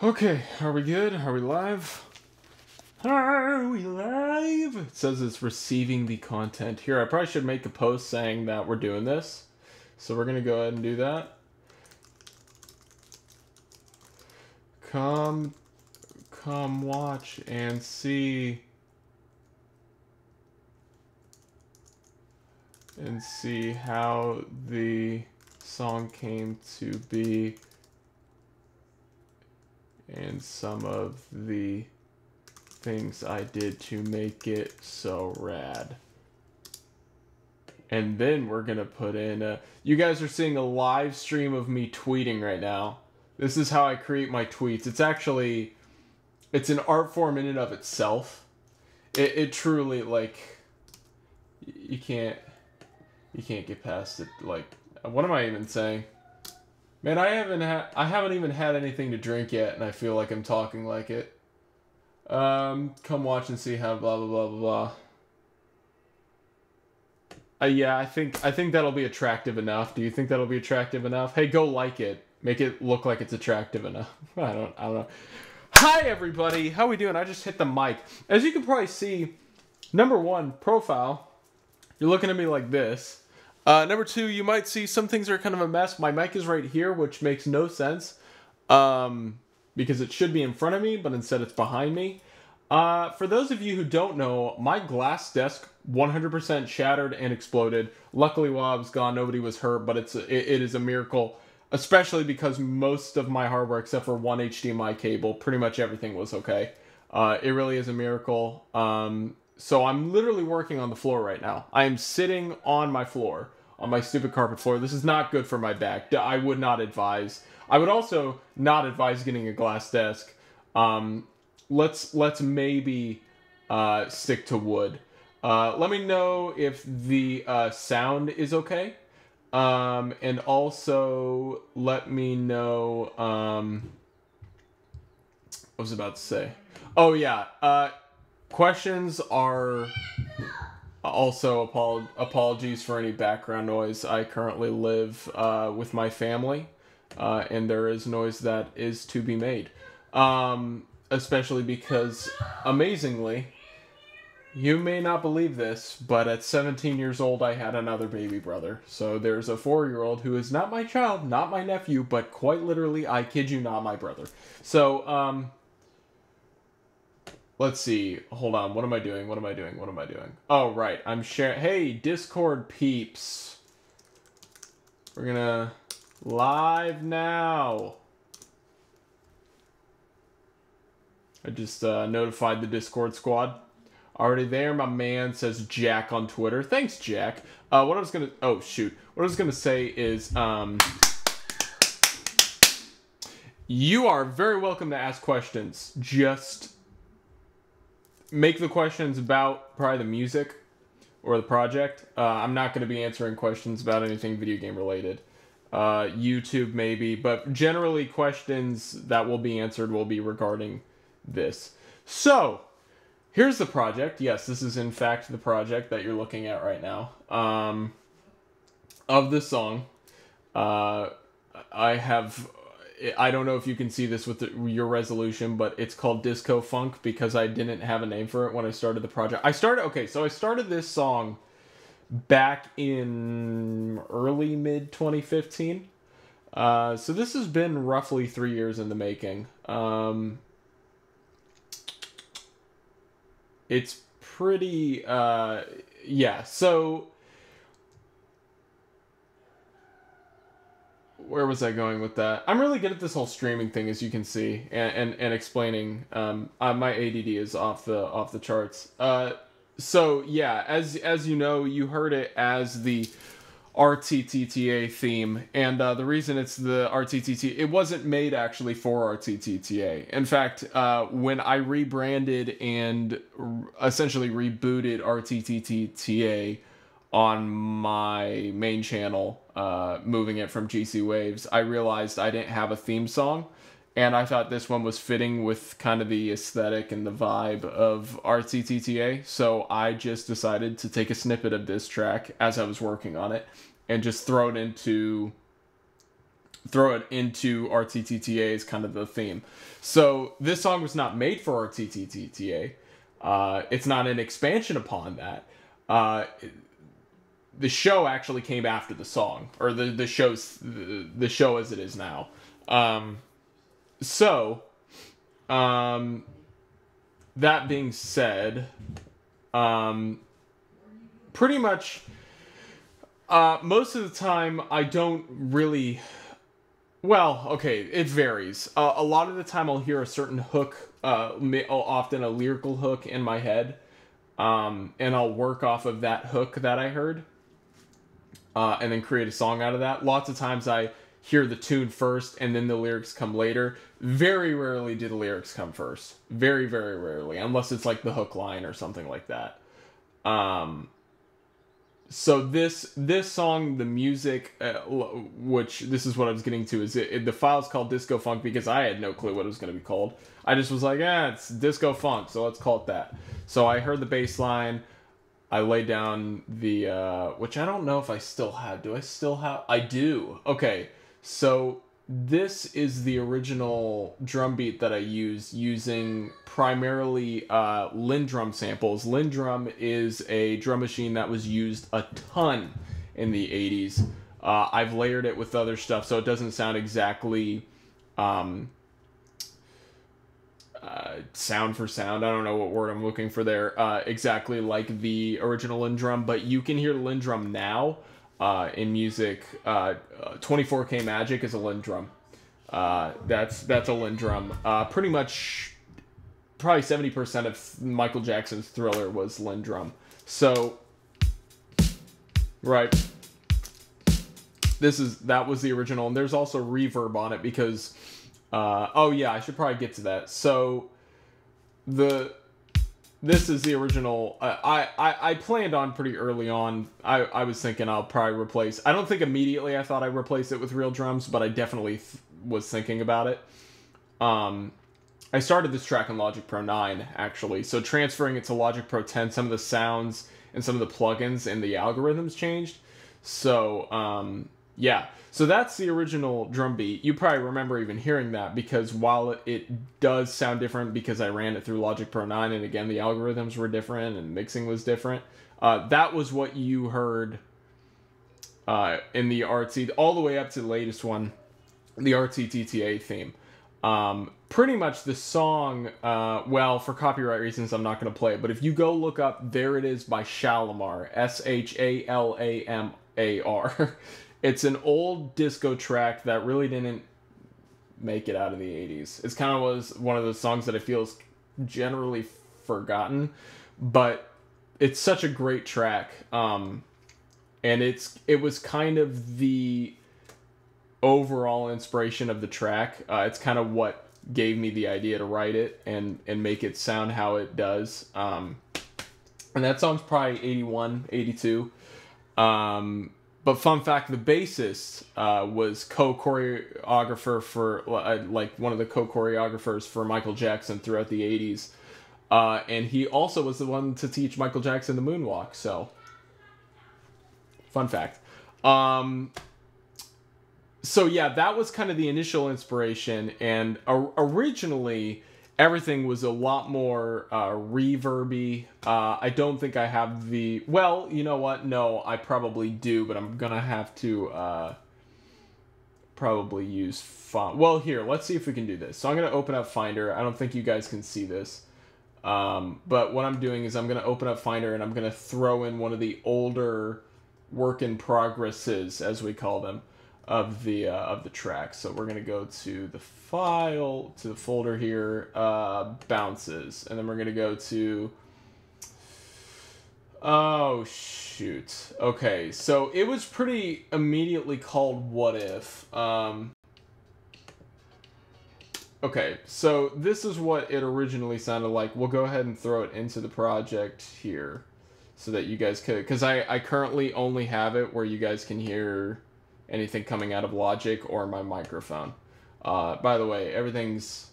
Okay, are we good? Are we live? Are we live? It says it's receiving the content. Here, I probably should make a post saying that we're doing this. So we're gonna go ahead and do that. Come watch and see. And see how the song came to be. And some of the things I did to make it so rad. And then we're gonna put in you guys are seeing a live stream of me tweeting right now. This is how I create my tweets. It's an art form in and of itself. It truly, like, you can't get past it. Like, what am I even saying? Man, I haven't even had anything to drink yet, and I feel like I'm talking like it. Come watch and see how blah blah blah blah blah. Yeah, I think that'll be attractive enough. Do you think that'll be attractive enough? Hey, go like it. Make it look like it's attractive enough. I don't know. Hi everybody, how we doing? I just hit the mic. As you can probably see, number one, profile. You're looking at me like this. Number two, you might see some things are kind of a mess. My mic is right here, which makes no sense. Because it should be in front of me, but instead it's behind me. For those of you who don't know, my glass desk 100% shattered and exploded. Luckily, while I was gone, nobody was hurt, but it is a miracle. Especially because most of my hardware, except for one HDMI cable, pretty much everything was okay. It really is a miracle. So I'm literally working on the floor right now. I am sitting on my floor, on my stupid carpet floor. This is not good for my back. I would not advise. I would also not advise getting a glass desk. Let's maybe stick to wood. Let me know if the sound is okay. And also let me know, what was I about to say? Oh yeah, questions are also apologies for any background noise. I currently live, with my family, and there is noise that is to be made. Especially because, amazingly, you may not believe this, but at 17 years old, I had another baby brother. So there's a 4-year-old who is not my child, not my nephew, but quite literally, I kid you not, my brother. So, let's see. Hold on. What am I doing? Oh, right. I'm sharing. Hey, Discord peeps. We're gonna live now. I just notified the Discord squad. Already there, my man, says Jack on Twitter. Thanks, Jack. What I was gonna... Oh, shoot. What I was gonna say is, you are very welcome to ask questions. Just make the questions about probably the music or the project. I'm not going to be answering questions about anything video game related. YouTube maybe, but generally questions that will be answered will be regarding this. So... here's the project. Yes, this is in fact the project that you're looking at right now. Of this song. I don't know if you can see this with your resolution, but it's called Disco Funk because I didn't have a name for it when I started the project. I started this song back in early mid 2015. So this has been roughly 3 years in the making. It's pretty, yeah, so, where was I going with that? I'm really good at this whole streaming thing, as you can see, and explaining, my ADD is off the charts. So, yeah, as you know, you heard it as the RTTTA theme, and the reason it's the RTTTA, it wasn't made actually for RTTTA. In fact, when I rebranded and essentially rebooted RTTTA on my main channel, moving it from GC Waves, I realized I didn't have a theme song, and I thought this one was fitting with kind of the aesthetic and the vibe of RTTTA, so I just decided to take a snippet of this track as I was working on it and just throw it into throw it into RTTTA is kind of the theme. So this song was not made for RTTTA. It's not an expansion upon that. The show actually came after the song, or the show as it is now. That being said, pretty much most of the time I don't really. Well, okay, it varies. A lot of the time I'll hear a certain hook, often a lyrical hook in my head, and I'll work off of that hook that I heard, and then create a song out of that. Lots of times I hear the tune first and then the lyrics come later. Very rarely do the lyrics come first. Very, very rarely, unless it's like the hook line or something like that. So this song, the music, which this is what I was getting to, is the file's called Disco Funk because I had no clue what it was going to be called. I just was like, it's Disco Funk, so let's call it that. So I heard the bass line, I laid down the, which I don't know if I still have. Do I still have? I do. Okay, so this is the original drum beat that I use using primarily LinnDrum samples. LinnDrum is a drum machine that was used a ton in the 80s. I've layered it with other stuff so it doesn't sound exactly sound for sound. I don't know what word I'm looking for there. Exactly like the original LinnDrum, but you can hear LinnDrum now in music. 24K Magic is a LinnDrum. That's a LinnDrum. Pretty much, probably 70% of Michael Jackson's Thriller was LinnDrum. So, right. That was the original, and there's also reverb on it because, oh yeah, I should probably get to that. So, this is the original. I planned on pretty early on. I was thinking I'll probably replace. I don't think immediately I thought I'd replace it with real drums, but I definitely was thinking about it. I started this track in Logic Pro 9 actually, so transferring it to Logic Pro 10, some of the sounds and some of the plugins and the algorithms changed. So yeah. So that's the original drum beat. You probably remember even hearing that because while it does sound different because I ran it through Logic Pro 9 and again the algorithms were different and mixing was different, that was what you heard in the RT all the way up to the latest one, the RTTTA theme. Pretty much the song, well, for copyright reasons I'm not going to play it, but if you go look up There It Is by Shalamar, Shalamar, it's an old disco track that really didn't make it out of the 80s. It's kind of was one of those songs that I feel is generally forgotten, but it's such a great track. And it was kind of the overall inspiration of the track. It's kind of what gave me the idea to write it and make it sound how it does. And that song's probably 81, 82. But fun fact, the bassist was co-choreographer for, like, one of the co-choreographers for Michael Jackson throughout the 80s. And he also was the one to teach Michael Jackson the moonwalk, so fun fact. So yeah, that was kind of the initial inspiration, and originally everything was a lot more reverby. I don't think I have the... Well, you know what? No, I probably do, but I'm gonna have to probably use... Well, here, let's see if we can do this. So I'm gonna open up Finder. I don't think you guys can see this. But what I'm doing is I'm gonna open up Finder, and I'm gonna throw in one of the older work-in-progresses, as we call them, of the track. So we're gonna go to the file, to the folder here, bounces, and then we're gonna go to, oh shoot, okay, so it was pretty immediately called What If. Okay, so this is what it originally sounded like. We'll go ahead and throw it into the project here so that you guys could, because I currently only have it where you guys can hear anything coming out of Logic or my microphone. By the way, everything's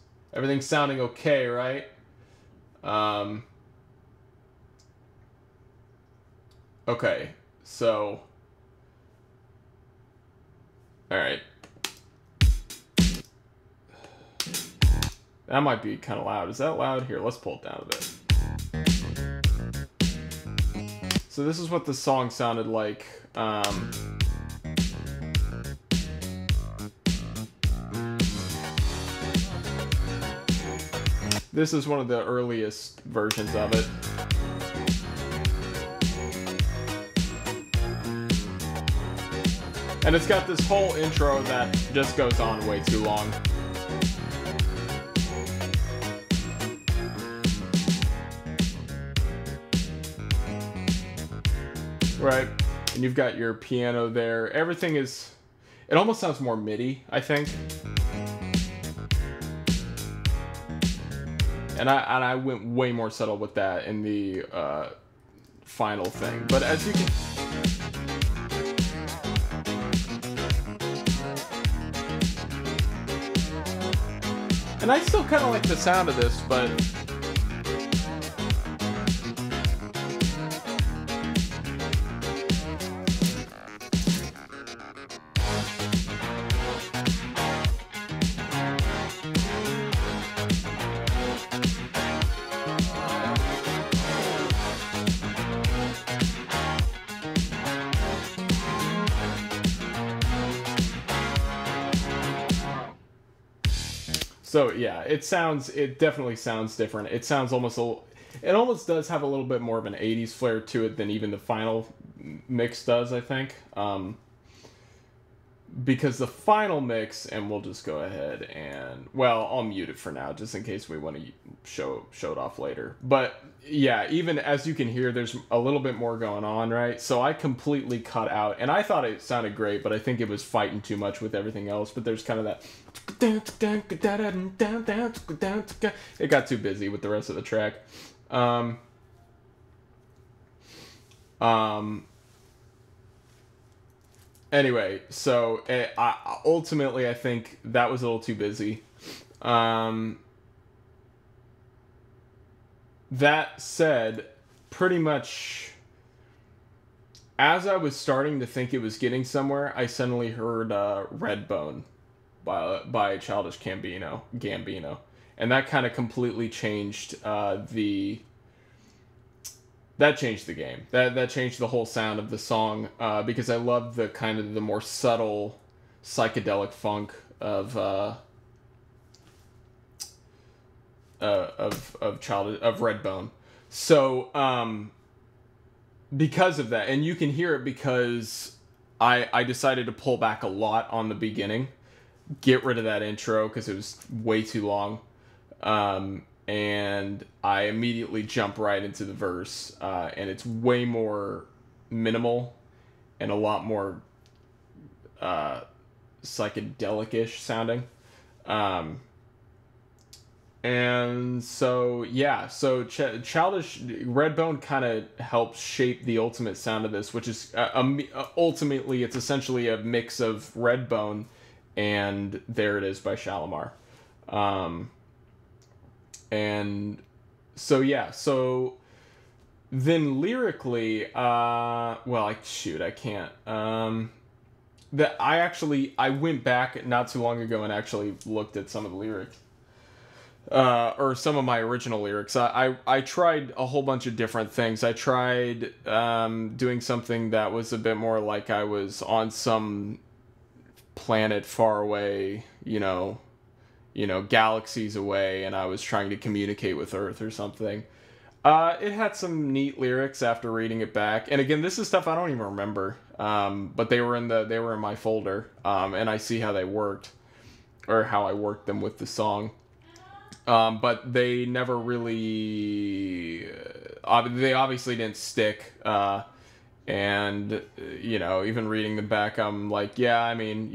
sounding okay, right? Okay, so, all right. That might be kind of loud. Is that loud? Here, let's pull it down a bit. So this is what the song sounded like. This is one of the earliest versions of it. And it's got this whole intro that just goes on way too long. Right, and you've got your piano there. Everything is, it almost sounds more MIDI, I think. And I went way more subtle with that in the final thing. But as you can... And I still kind of like the sound of this, but... So yeah, it definitely sounds different. It sounds it almost does have a little bit more of an 80s flair to it than even the final mix does, I think. Because the final mix, and we'll just go ahead and, well, I'll mute it for now, just in case we want to show it off later. But yeah, even as you can hear, there's a little bit more going on, right? So I completely cut out, and I thought it sounded great, but I think it was fighting too much with everything else. But there's kind of that... It got too busy with the rest of the track. Anyway, so ultimately I think that was a little too busy. That said, pretty much as I was starting to think it was getting somewhere, I suddenly heard Redbone by Childish Gambino. And that kind of completely changed that changed the game. That changed the whole sound of the song, because I love the kind of the more subtle psychedelic funk of Redbone. So because of that, and you can hear it because I decided to pull back a lot on the beginning, get rid of that intro because it was way too long. And I immediately jump right into the verse, and it's way more minimal and a lot more psychedelic-ish sounding. And so, yeah, so Childish Redbone kind of helps shape the ultimate sound of this, which is ultimately, it's essentially a mix of Redbone and There It Is by Shalamar. And so, yeah, so then lyrically, well, I can't. I went back not too long ago and actually looked at some of the lyrics, or some of my original lyrics. I tried a whole bunch of different things. I tried doing something that was a bit more like I was on some planet far away, galaxies away, and I was trying to communicate with Earth or something. It had some neat lyrics after reading it back, and again, this is stuff I don't even remember. But they were in my folder, and I see how they worked, or how I worked them with the song. But they never really, they obviously didn't stick. And even reading them back, I'm like, yeah, I mean,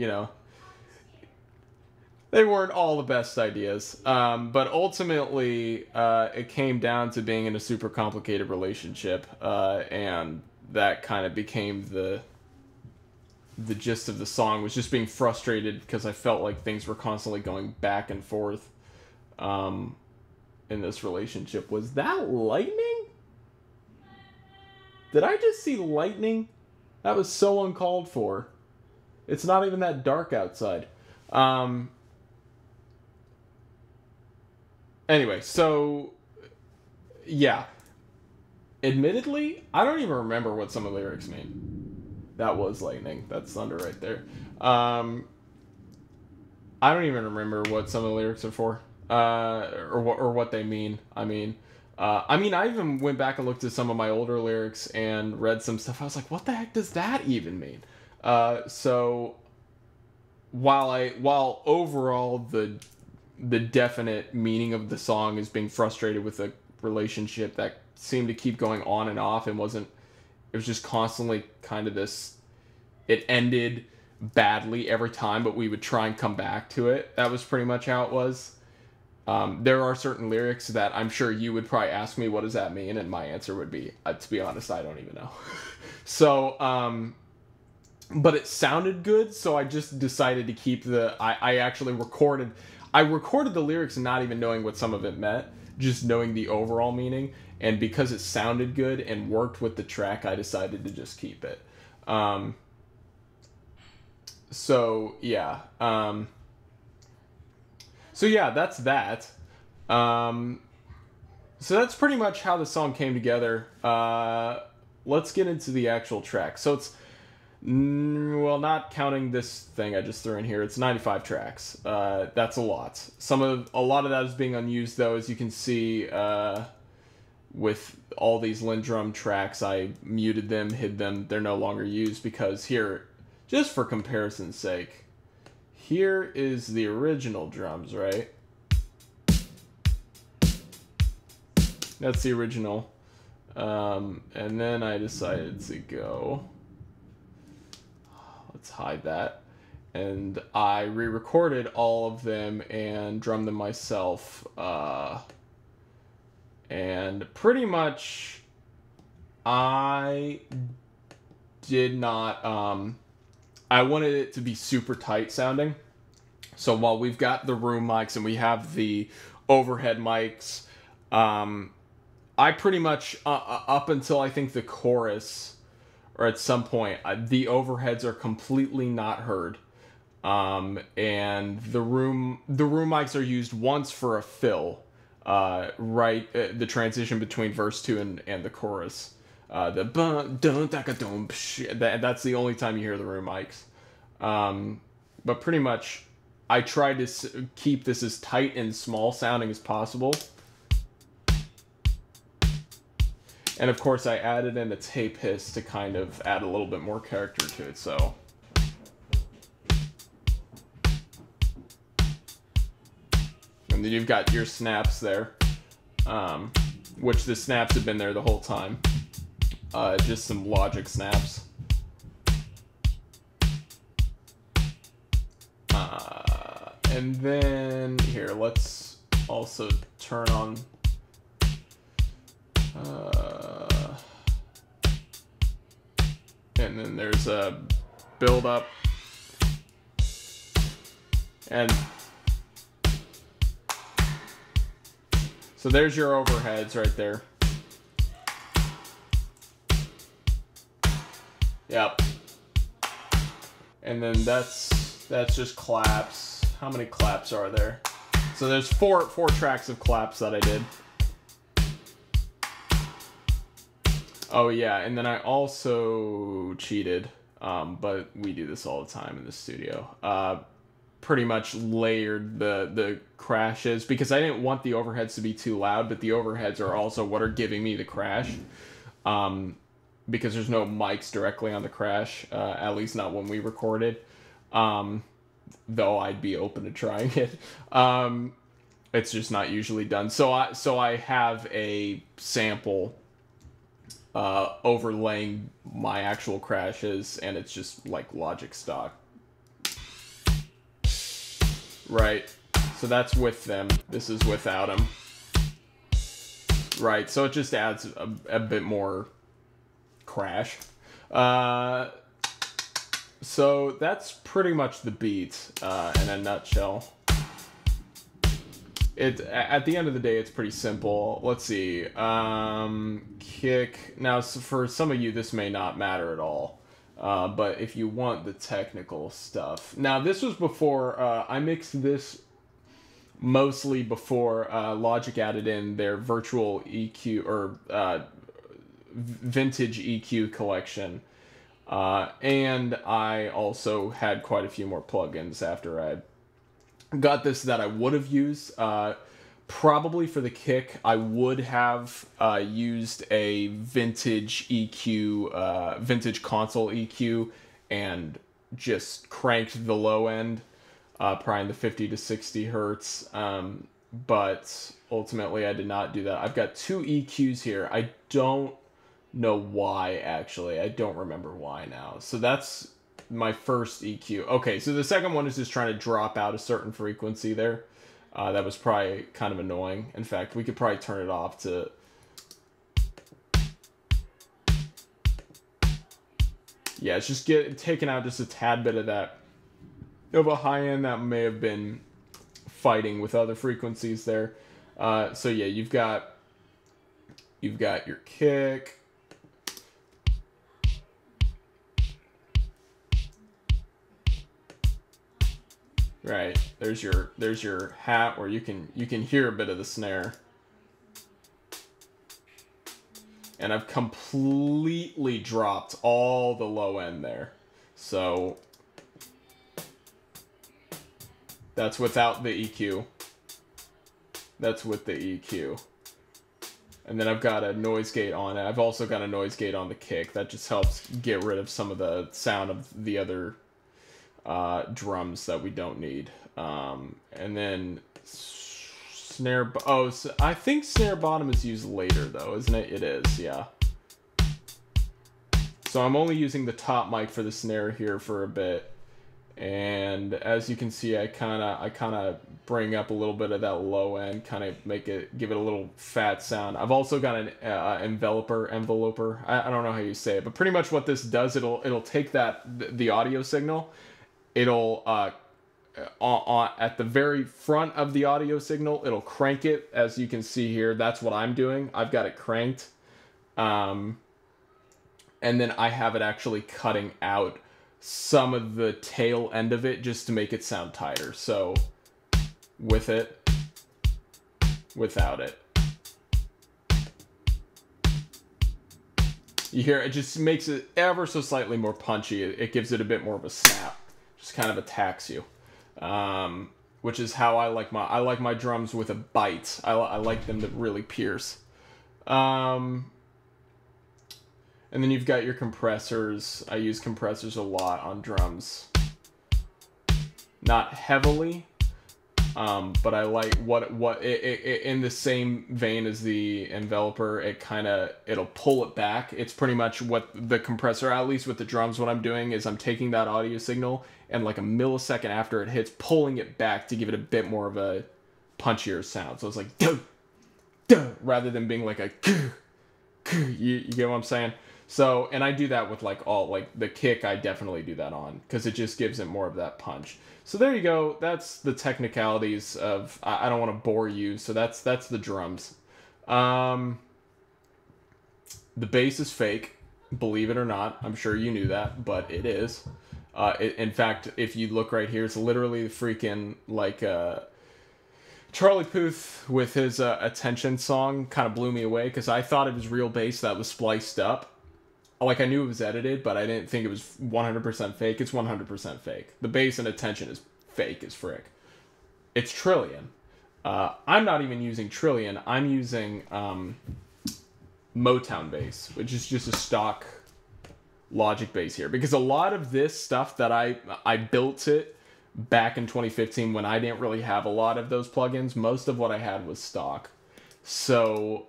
they weren't all the best ideas. But ultimately, it came down to being in a super complicated relationship, and that kind of became the gist of the song, was just being frustrated because I felt like things were constantly going back and forth in this relationship. Was that lightning? Did I just see lightning? That was so uncalled for. It's not even that dark outside. Anyway, so yeah. Admittedly, I don't even remember what some of the lyrics mean. That was lightning. That's thunder right there. I don't even remember what some of the lyrics are for, or what they mean. I even went back and looked at some of my older lyrics and read some stuff. I was like, what the heck does that even mean? So while overall the definite meaning of the song is being frustrated with a relationship that seemed to keep going on and off and it was just constantly kind of this, it ended badly every time, but we would try and come back to it. That was pretty much how it was. There are certain lyrics that I'm sure you would probably ask me, what does that mean? And my answer would be, to be honest, I don't even know. So, but it sounded good, so I just decided to keep I actually recorded the lyrics not even knowing what some of it meant, just knowing the overall meaning. And because it sounded good and worked with the track, I decided to just keep it. So yeah. So yeah, that's that. So that's pretty much how the song came together. Let's get into the actual track. So it's, well, not counting this thing I just threw in here, it's 95 tracks. That's a lot. A lot of that is being unused, though, as you can see. With all these Lindrum tracks, I muted them, hid them. They're no longer used because here, just for comparison's sake, here is the original drums, right? That's the original. And then I decided to go, let's hide that. And I re-recorded all of them and drummed them myself. And pretty much, I did not, I wanted it to be super tight sounding. So while we've got the room mics and we have the overhead mics, I pretty much, up until I think the chorus, or at some point, the overheads are completely not heard. And the room mics are used once for a fill. The transition between verse 2 and the chorus, that's the only time you hear the room mics. But pretty much I tried to keep this as tight and small sounding as possible, and of course I added in a tape hiss to kind of add a little bit more character to it. So and then you've got your snaps there, which the snaps have been there the whole time. Just some Logic snaps. And then, here, let's also turn on... and then there's a build up. And... so there's your overheads right there. Yep. And then that's just claps. How many claps are there? So there's four tracks of claps that I did. Oh yeah, and then I also cheated, but we do this all the time in the studio. Pretty much layered the crashes because I didn't want the overheads to be too loud, but the overheads are also what are giving me the crash, because there's no mics directly on the crash, at least not when we recorded, though I'd be open to trying it. It's just not usually done. So I have a sample overlaying my actual crashes, and it's just like Logic stock. Right, so that's with them. This is without them. Right, so it just adds a bit more crash. So that's pretty much the beat in a nutshell. At the end of the day, it's pretty simple. Let's see. Kick. Now, so for some of you, this may not matter at all. But if you want the technical stuff. Now, this was before I mixed this mostly before Logic added in their virtual EQ or vintage EQ collection. And I also had quite a few more plugins after I got this that I would have used. Probably for the kick, I would have used a vintage EQ, vintage console EQ, and just cranked the low end, probably in the 50 to 60 hertz. But ultimately, I did not do that. I've got two EQs here. I don't know why, actually. I don't remember why now. So that's my first EQ. Okay, so the second one is just trying to drop out a certain frequency there. That was probably kind of annoying. In fact, we could probably turn it off to... Yeah, it's just taking out just a tad bit of that, of a high end that may have been fighting with other frequencies there. So yeah, you've got your kick. Right, there's your hat where you can hear a bit of the snare. And I've completely dropped all the low end there. So that's without the EQ. That's with the EQ. And then I've got a noise gate on it. I've also got a noise gate on the kick. That just helps get rid of some of the sound of the other drums that we don't need. And then snare... Oh, so I think snare bottom is used later, though, isn't it? It is, yeah. So I'm only using the top mic for the snare here for a bit. And as you can see, I kind of bring up a little bit of that low end, kind of give it a little fat sound. I've also got an enveloper. I don't know how you say it, but pretty much what this does, it'll take the audio signal. It'll at the very front of the audio signal, it'll crank it, as you can see here. That's what I'm doing. I've got it cranked, and then I have it actually cutting out some of the tail end of it just to make it sound tighter. So with it, without it, you hear it just makes it ever so slightly more punchy. It gives it a bit more of a snap, just kind of attacks you, which is how I like my drums, with a bite. I like them to really pierce. And then you've got your compressors. I use compressors a lot on drums. Not heavily, but I like in the same vein as the enveloper, it'll pull it back. It's pretty much what the compressor, at least with the drums, what I'm doing is I'm taking that audio signal and like a millisecond after it hits, pulling it back to give it a bit more of a punchier sound. So it's like, duh, duh, rather than being like a, you get what I'm saying? So, and I do that with like the kick, I definitely do that on, because it just gives it more of that punch. So there you go. That's the technicalities of, I don't want to bore you. So that's the drums. The bass is fake, believe it or not. I'm sure you knew that, but it is. In fact, if you look right here, it's literally freaking like, Charlie Puth with his Attention song kind of blew me away, because I thought it was real bass that was spliced up. Like, I knew it was edited, but I didn't think it was 100% fake. It's 100% fake. The bass in Attention is fake as frick. It's Trillion. I'm not even using Trillion. I'm using Motown bass, which is just a stock Logic bass here. Because a lot of this stuff that I built it back in 2015 when I didn't really have a lot of those plugins. Most of what I had was stock. So...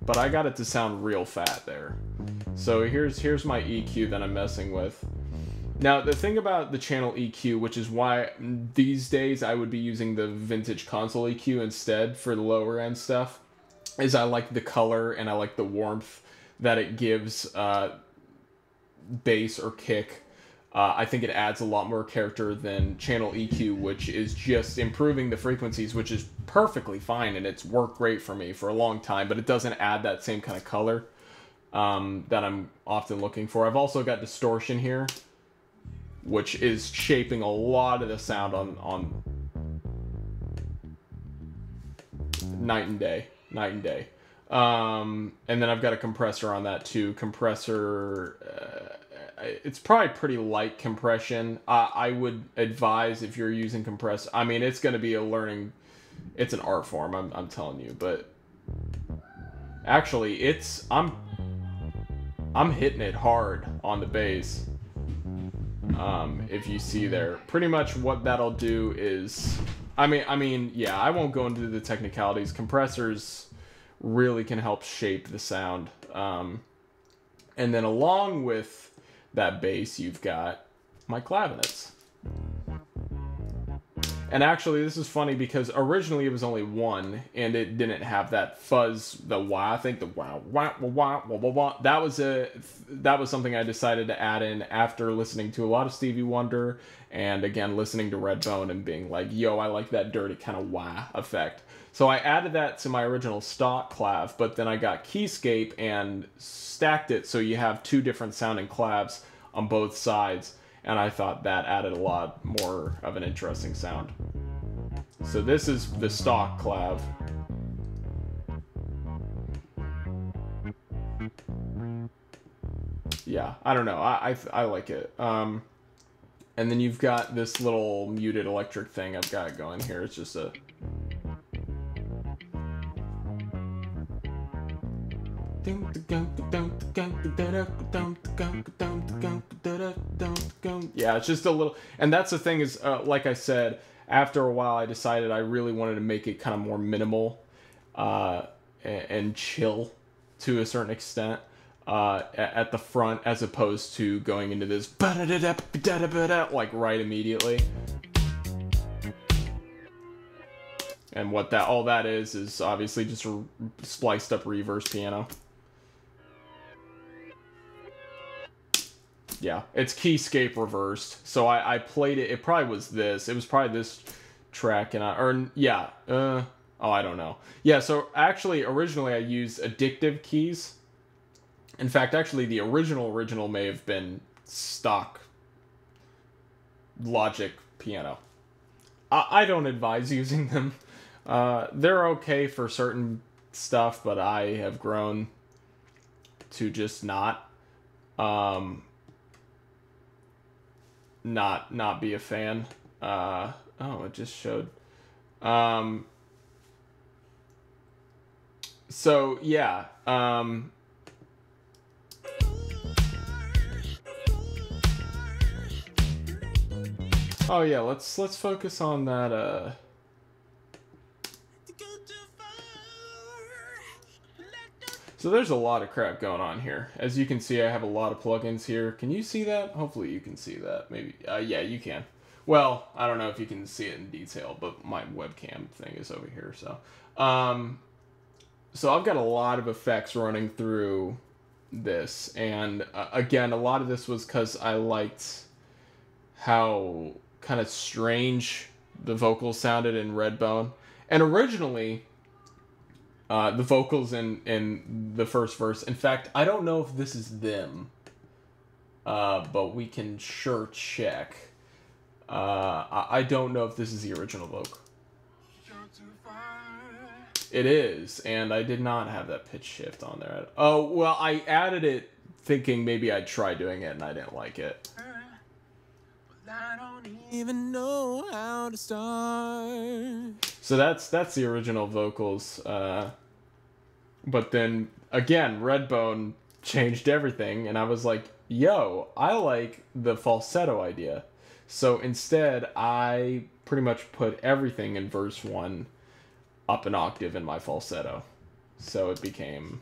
But I got it to sound real fat there. So here's my EQ that I'm messing with. Now, the thing about the channel EQ, which is why these days I would be using the vintage console EQ instead for the lower end stuff, is I like the color and I like the warmth that it gives bass or kick. I think it adds a lot more character than channel EQ, which is just improving the frequencies, which is perfectly fine, and it's worked great for me for a long time, but it doesn't add that same kind of color that I'm often looking for. I've also got distortion here. which is shaping a lot of the sound on night and day. And then I've got a compressor on that too. Compressor, it's probably pretty light compression. I would advise, if you're using compressor, I mean, it's going to be a learning, it's an art form, I'm telling you, but actually I'm hitting it hard on the bass. If you see there, pretty much what that'll do is, I mean, yeah, I won't go into the technicalities. Compressors really can help shape the sound. And then along with that bass, you've got my clavionets. And actually, this is funny because originally it was only one, and it didn't have that fuzz, the wah. I think the wah wah wah wah wah wah. That was something I decided to add in after listening to a lot of Stevie Wonder, and again listening to Redbone and being like, "Yo, I like that dirty kind of wah effect." So I added that to my original stock clav, but then I got Keyscape and stacked it so you have two different sounding clavs on both sides. And I thought that added a lot more of an interesting sound. So this is the stock clav. Yeah, I don't know. I like it. And then you've got this little muted electric thing I've got going here. It's just a... Yeah, it's just a little, and that's the thing is, like I said, after a while I decided I really wanted to make it kind of more minimal and chill to a certain extent at the front, as opposed to going into this like right immediately. And what that all that is obviously just a spliced up reverse piano. Yeah, it's Keyscape reversed. So I played it. It probably was this. It was probably this track, and oh, I don't know. Yeah, so actually, originally I used Addictive keys. In fact, actually, the original may have been stock Logic piano. I don't advise using them. They're okay for certain stuff, but I have grown to just not be a fan. Oh, it just showed. So yeah. Oh yeah, let's focus on that. So there's a lot of crap going on here. As you can see, I have a lot of plugins here. Can you see that? Hopefully you can see that. Maybe. Yeah, you can. Well, I don't know if you can see it in detail, but my webcam thing is over here. So, so I've got a lot of effects running through this. And again, a lot of this was because I liked how kind of strange the vocals sounded in Redbone. And originally... the vocals in the first verse. In fact, I don't know if this is them, but we can sure check. I don't know if this is the original vocal. It is, and I did not have that pitch shift on there. Oh, well, I added it thinking maybe I'd try doing it, and I didn't like it. I don't even know how to start. So that's the original vocals. But then again, Redbone changed everything, and I was like, yo, I like the falsetto idea. So instead, I pretty much put everything in verse 1 up an octave in my falsetto. So it became...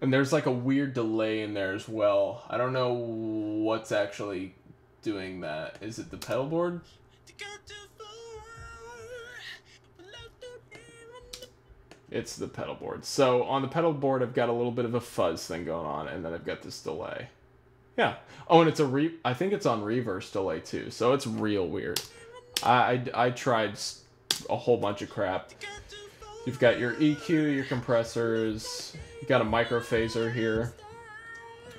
And there's like a weird delay in there as well. I don't know what's actually doing that. Is it the pedal board? It's the pedal board. So on the pedal board, I've got a little bit of a fuzz thing going on, and then I've got this delay. Yeah. Oh, and it's I think it's on reverse delay too, so it's real weird. I tried a whole bunch of crap. You've got your EQ, your compressors, you got a microphaser here,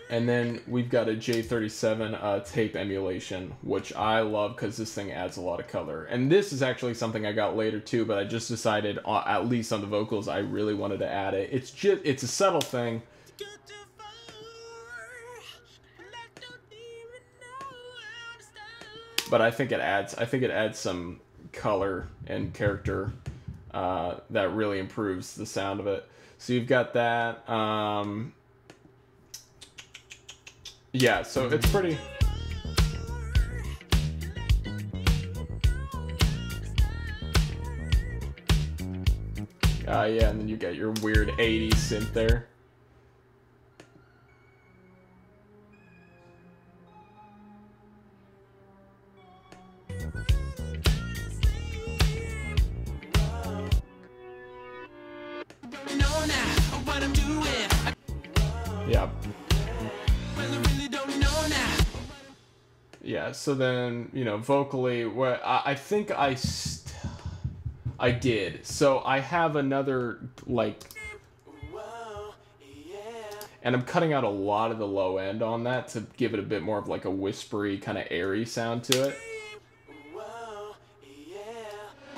and then we've got a J37 tape emulation, which I love because this thing adds a lot of color. And this is actually something I got later too, but I just decided, at least on the vocals, I really wanted to add it. It's a subtle thing. But I think it adds some color and character that really improves the sound of it. So you've got that. Yeah, so it's pretty. Yeah, and then you get your weird 80s synth there. Yeah. Yeah, so then, you know, vocally, what I think I did. So I have another, like, and I'm cutting out a lot of the low end on that to give it a bit more of like a whispery, kind of airy sound to it.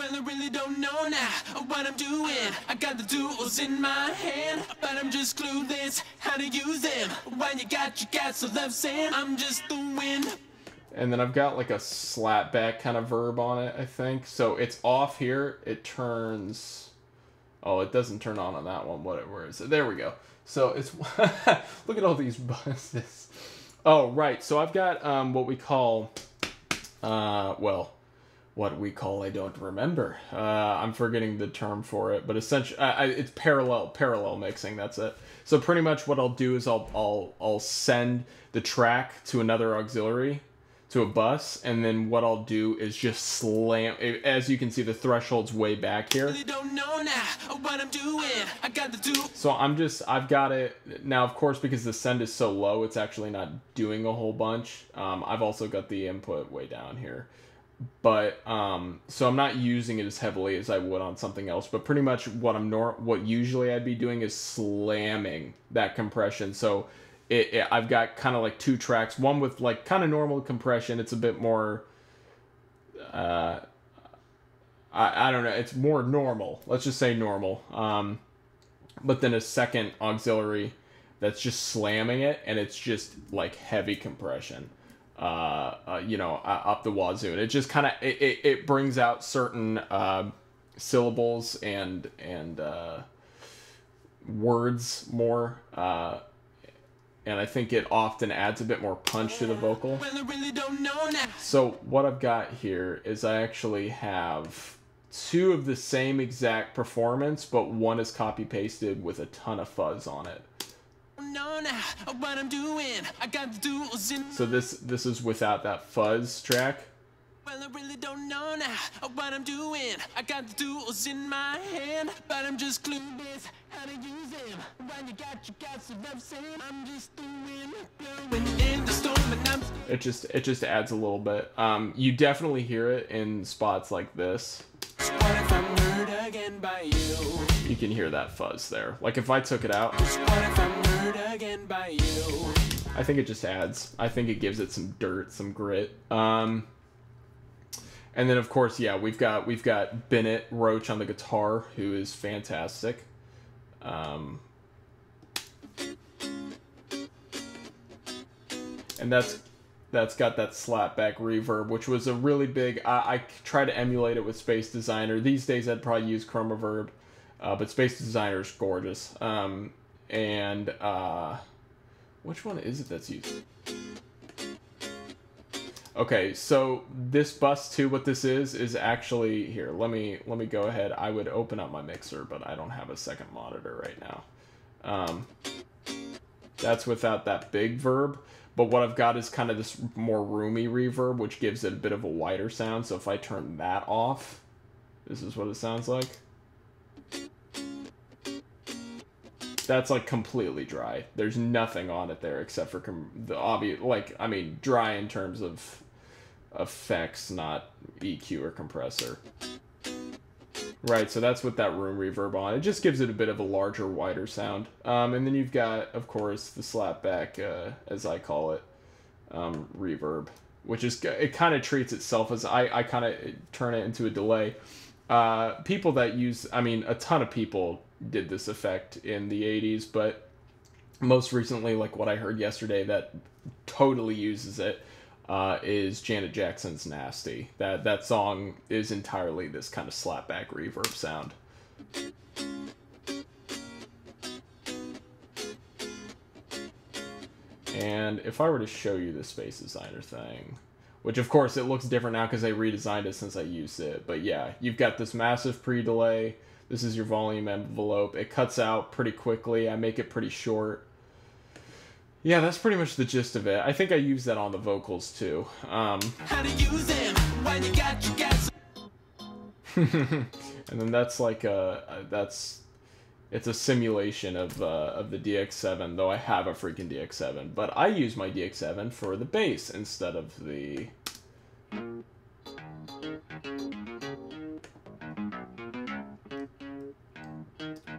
I really don't know now what I'm doing. I got the tools in my hand, but I'm just clueless how to use them. When you got your gas so left saying I'm just the wind. And then I've got like a slap back kind of verb on it, I think. So it's off here. It turns. Oh, it doesn't turn on that one. Where is it? There we go. So it's. Look at all these buzzes. Oh, right. So I've got what we call. Well. What we call, I don't remember. I'm forgetting the term for it, but essentially, it's parallel mixing. That's it. So pretty much what I'll do is I'll send the track to another auxiliary, to a bus, and then what I'll do is just slam. As you can see, the threshold's way back here. So I've got it now. Of course, because the send is so low, it's actually not doing a whole bunch. I've also got the input way down here. But so I'm not using it as heavily as I would on something else, but pretty much what usually I'd be doing is slamming that compression. So I've got kind of like two tracks, one with like kind of normal compression. It's a bit more I don't know, it's more normal. Let's just say normal. But then a second auxiliary that's just slamming it, and it's just like heavy compression. You know, up the wazoo, and it just kind of it brings out certain syllables and words more, and I think it often adds a bit more punch to the vocal. So what I've got here is I actually have two of the same exact performance, but one is copy pasted with a ton of fuzz on it. So this is without that fuzz track. Well, I really don't know now what I'm doing. I got the tools in my hand, but I'm just clueless how to use them. When you got your guts of saying I'm just doing blowing in the storm and I'm. It just adds a little bit. You definitely hear it in spots like this. What if I'm murdered again by you? You can hear that fuzz there. Like if I took it out. What if I'm murdered again by you? I think it just adds. I think it gives it some dirt, some grit. And then of course, yeah, we've got Bennett Roach on the guitar, who is fantastic. And that's got that slapback reverb, which was a really big. I try to emulate it with Space Designer. These days, I'd probably use Chromaverb, but Space Designer is gorgeous. Which one is it that's used? Okay, so this bus too, what this is actually here. Let me go ahead. I would open up my mixer, but I don't have a second monitor right now. That's without that big verb. But what I've got is kind of this more roomy reverb, which gives it a bit of a wider sound. So if I turn that off, this is what it sounds like. That's like completely dry. There's nothing on it there except for the obvious, like, I mean, dry in terms of effects, not EQ or compressor. Right, so that's with that room reverb on. It just gives it a bit of a larger, wider sound. And then you've got, of course, the slapback, as I call it, reverb, which is, it kind of treats itself as, I kind of turn it into a delay. People that use, I mean, a ton of people did this effect in the 80s, but most recently, like what I heard yesterday that totally uses it, is Janet Jackson's Nasty. That song is entirely this kind of slapback reverb sound. And if I were to show you the Space Designer thing, which of course it looks different now because they redesigned it since I used it, but yeah, you've got this massive pre-delay. This is your volume envelope. It cuts out pretty quickly. I make it pretty short. Yeah, that's pretty much the gist of it. I think I use that on the vocals too. How to use them when you got your gas. And then that's like it's a simulation of the DX7, though I have a freaking DX7. But I use my DX7 for the bass instead of the.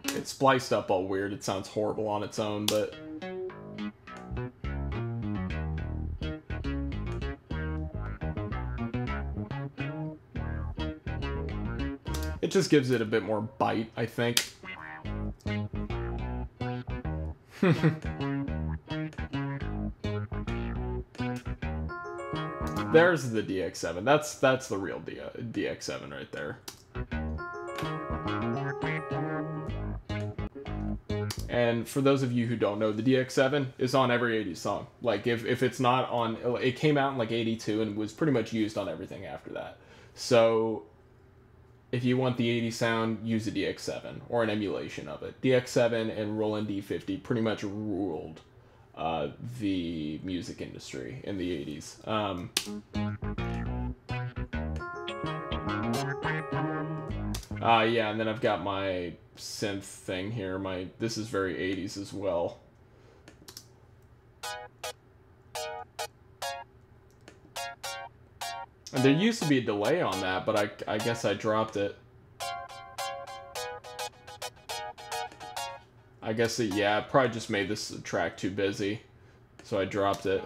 It's spliced up all weird. It sounds horrible on its own, but. It just gives it a bit more bite, I think. There's the DX7. That's the real DX7 right there. And for those of you who don't know, the DX7 is on every 80s song. Like, if it's not on... It came out in, like, 82 and was pretty much used on everything after that. So, if you want the 80s sound, use a DX7, or an emulation of it. DX7 and Roland D50 pretty much ruled the music industry in the 80s. Yeah, and then I've got my synth thing here. This is very 80s as well. And there used to be a delay on that, but I guess I dropped it. I guess I probably just made this track too busy, so I dropped it.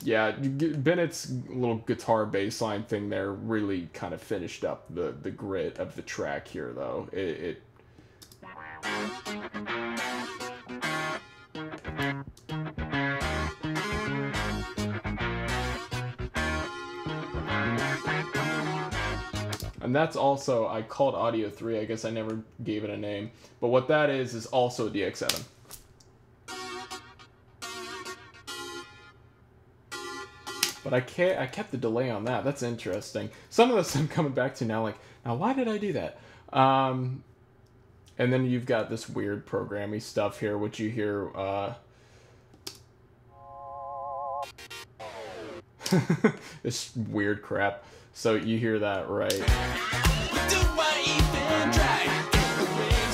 Yeah, Bennett's little guitar bass line thing there really kind of finished up the grit of the track here, though. And that's also, I called Audio 3, I guess I never gave it a name. But what that is also a DX7. But I kept the delay on that. That's interesting. Some of this I'm coming back to now, like, now why did I do that? And then you've got this weird programmy stuff here, which you hear, this weird crap. So you hear that, right?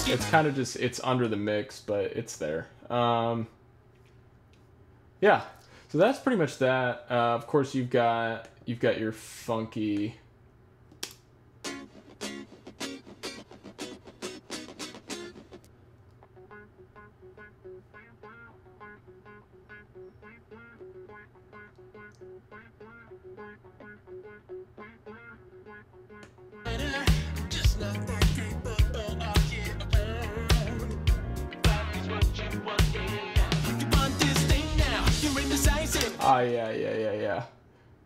It's kind of just, it's under the mix, but it's there. Yeah, so that's pretty much that. Of course, you've got your funky.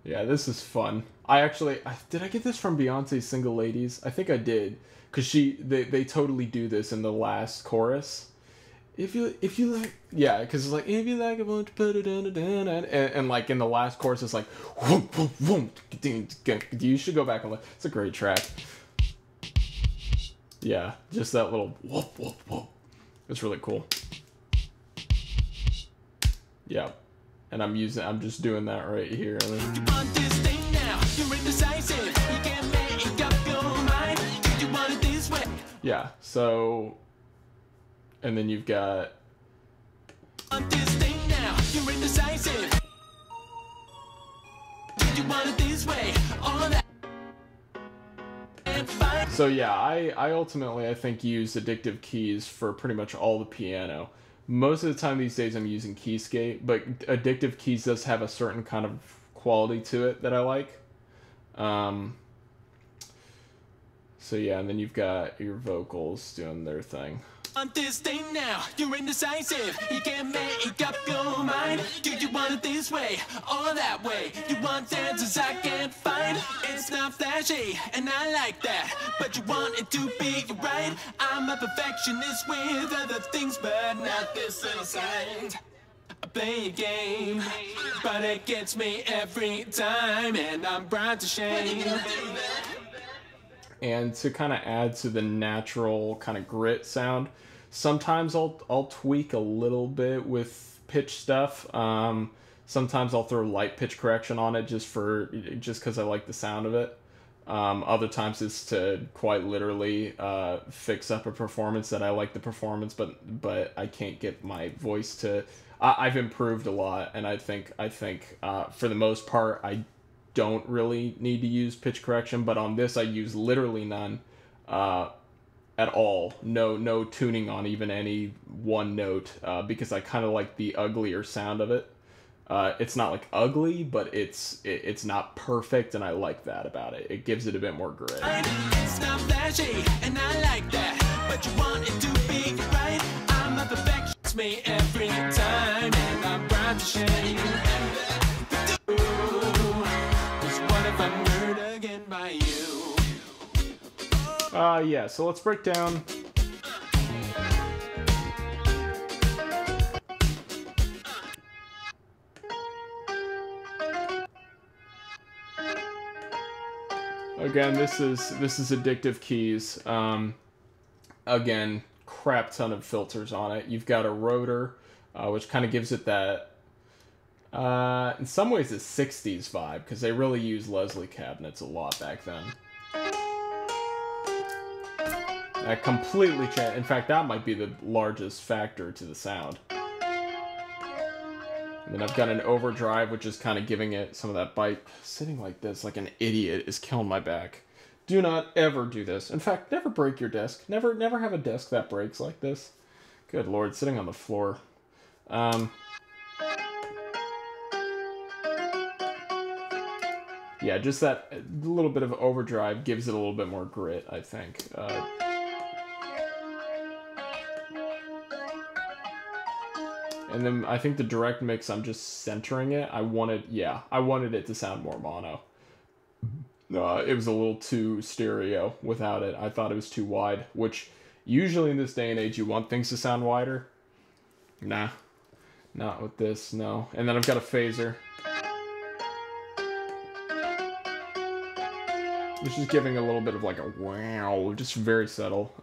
Yeah, this is fun. Did I get this from Beyonce's Single Ladies? I think I did, because they totally do this in the last chorus. If you like, yeah, because it's like, if you like it, won't you put it down, and like in the last chorus, it's like, whoom, whoom, whoom. You should go back and look. It's a great track. Yeah, just that little whoop, whoop, whoop. It's really cool. Yeah. And I'm just doing that right here. Yeah, so, and then you've got this thing now, you're indecisive. Do you want it this way, or that? So yeah, I ultimately, I think, use Addictive Keys for pretty much all the piano. Most of the time these days I'm using Keyscape, but Addictive Keys does have a certain kind of quality to it that I like. So yeah, and then you've got your vocals doing their thing. On this thing now, you're indecisive. You can't make up your mind. Do you want it this way or that way? You want answers I can't find. It's not flashy, and I like that, but you want it to be right. I'm a perfectionist with other things, but not this little side. I play a game, but it gets me every time, and I'm brought to shame. And to kind of add to the natural kind of grit sound, sometimes I'll tweak a little bit with pitch stuff. Sometimes I'll throw light pitch correction on it just because I like the sound of it. Other times it's to quite literally fix up a performance that I like the performance, but I can't get my voice to. I've improved a lot, and I think for the most part I don't really need to use pitch correction, but on this I use literally none at all. No tuning on even any one note, because I kind of like the uglier sound of it. It's not like ugly, but it's not perfect, and I like that about it. It gives it a bit more grit. It's not flashy, and I like that, but you want it to be right. I'm a perfectionist, me every time, and I'm proud to shame. What if I'm murdered again by you? Yeah, so let's break down. Again, this is Addictive Keys. Again, crap ton of filters on it. You've got a rotor, which kind of gives it that, in some ways, a 60s vibe, because they really used Leslie cabinets a lot back then. That completely changed. In fact, that might be the largest factor to the sound. And then I've got an overdrive, which is kind of giving it some of that bite. Sitting like this, like an idiot, is killing my back. Do not ever do this. In fact, never break your desk. Never have a desk that breaks like this. Good lord, sitting on the floor. Yeah, just that little bit of overdrive gives it a little bit more grit, I think. And then I think the direct mix, I'm just centering it. I wanted it to sound more mono. It was a little too stereo without it. I thought it was too wide, which usually in this day and age you want things to sound wider. Nah, not with this, no. And then I've got a phaser, which is giving a little bit of like a wow, just very subtle.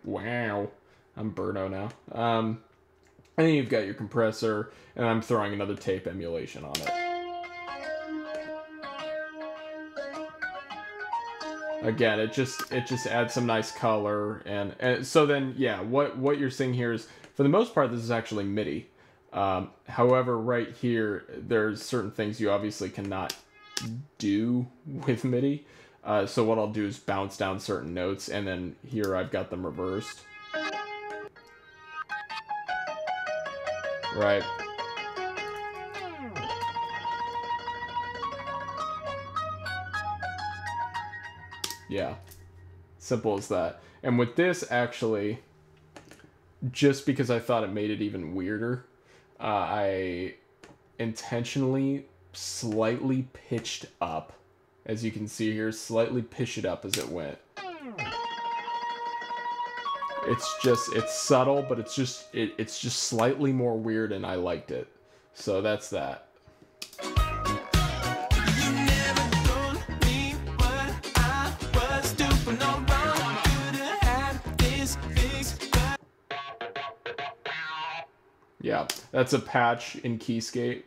Wow, I'm Birdo now. And then you've got your compressor, and I'm throwing another tape emulation on it. Again, it just adds some nice color, and so then yeah, what you're seeing here is, for the most part, this is actually MIDI. However, right here, there's certain things you obviously cannot do with MIDI. So what I'll do is bounce down certain notes, and then here I've got them reversed. Right. Yeah. Simple as that. And with this, actually, just because I thought it made it even weirder, I intentionally slightly pitched up. As you can see here, slightly pitched it up as it went. It's subtle, but it's just slightly more weird, and I liked it. So that's that. Yeah, that's a patch in Keyscape.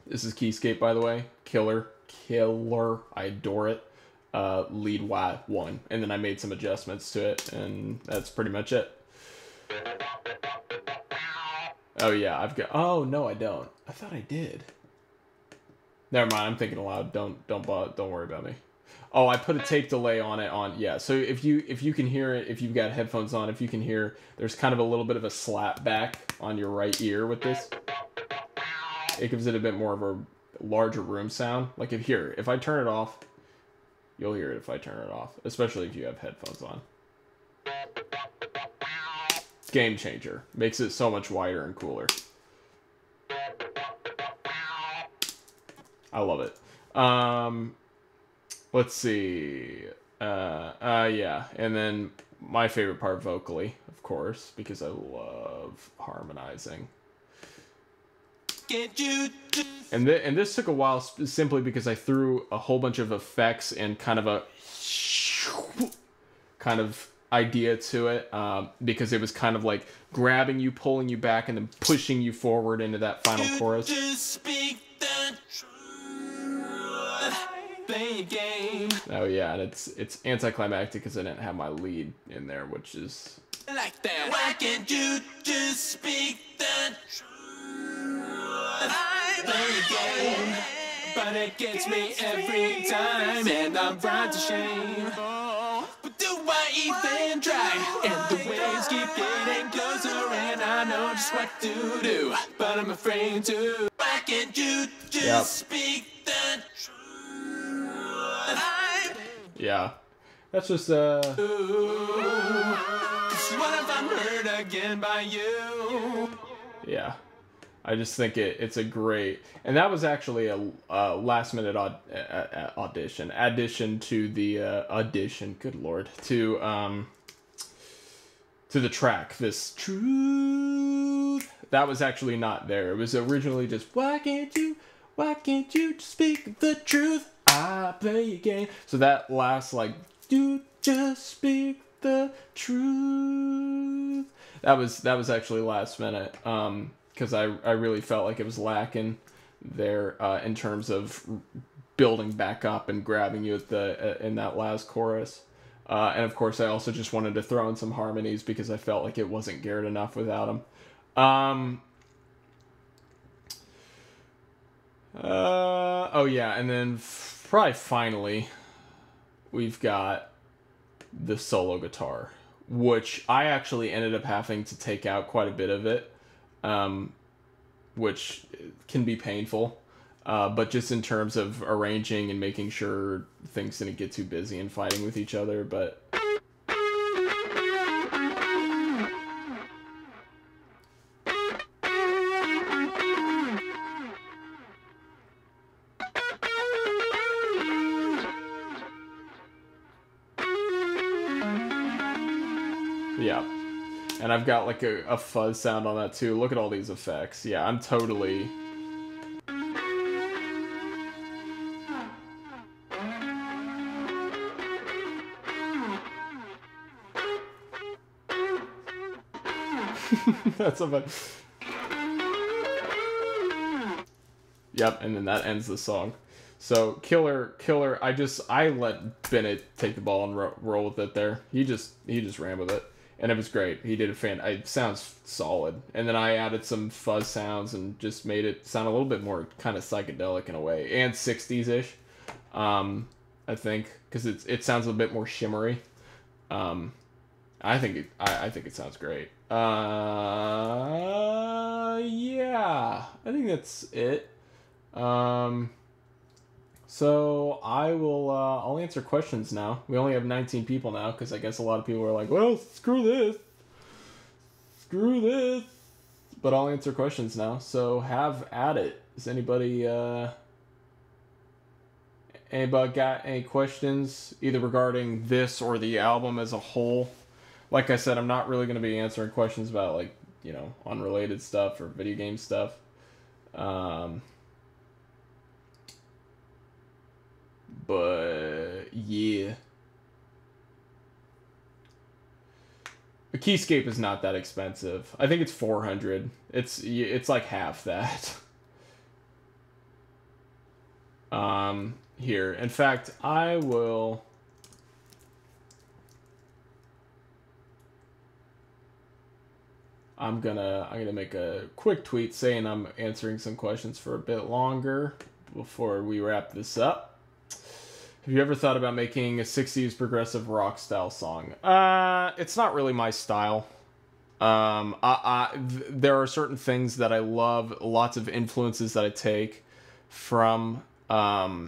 This is Keyscape, by the way. Killer. I adore it. Lead Y1, and then I made some adjustments to it, and that's pretty much it. Oh yeah, I've got. Oh no, I don't. I thought I did. Never mind. I'm thinking aloud. Don't worry about me. Oh, I put a tape delay on it. Yeah. So if you can hear it, if you've got headphones on, if you can hear, there's kind of a little bit of a slap back on your right ear with this. It gives it a bit more of a larger room sound. Like if I turn it off, you'll hear it if I turn it off, especially if you have headphones on. Game changer. Makes it so much wider and cooler. I love it. Let's see. Yeah. And then my favorite part vocally, of course, because I love harmonizing. And this took a while simply because I threw a whole bunch of effects and kind of a idea to it, because it was kind of like grabbing you, pulling you back, and then pushing you forward into that final chorus. Oh yeah, and it's anticlimactic because I didn't have my lead in there, which is like that. Why can't you just speak the truth? I play a game, but it gets me every time, and I'm brought to shame. But do I even try? And the waves keep getting closer, and I know just what to do, but I'm afraid to. Why can't you just speak the truth? Yeah, that's just What if I'm hurt again by you? Yeah, I just think it's a great, and that was actually a last minute addition to the audition. Good lord, to the track. This truth that was actually not there. It was originally just why can't you just speak the truth? I play a game. So that last like do just speak the truth. That was actually last minute. Because I really felt like it was lacking there in terms of building back up and grabbing you at in that last chorus. And of course, I also just wanted to throw in some harmonies because I felt like it wasn't Garrett enough without him. Oh yeah, and then probably finally, we've got the solo guitar, which I actually ended up having to take out quite a bit of it. Which can be painful, but just in terms of arranging and making sure things didn't get too busy and fighting with each other, but yeah. And I've got like a fuzz sound on that too. Look at all these effects. Yeah, I'm totally... That's a fun... Yep, and then that ends the song. So, Killer, I let Bennett take the ball and roll with it there. He just ran with it. And it was great. He did it sounds solid. And then I added some fuzz sounds and just made it sound a little bit more kind of psychedelic in a way. And 60s-ish, I think. Because it sounds a bit more shimmery. I think it sounds great. Yeah. I think that's it. So I will, I'll answer questions now. We only have 19 people now, because I guess a lot of people are like, well, screw this. But I'll answer questions now, so have at it. Does anybody got any questions, either regarding this or the album as a whole? Like I said, I'm not really going to be answering questions about, like, you know, unrelated stuff or video game stuff. But yeah, the Keyscape is not that expensive. I think it's $400. It's like half that. Here, in fact, I will. I'm gonna make a quick tweet saying I'm answering some questions for a bit longer before we wrap this up. Have you ever thought about making a 60s progressive rock style song? It's not really my style. There are certain things that I love, lots of influences that I take from, I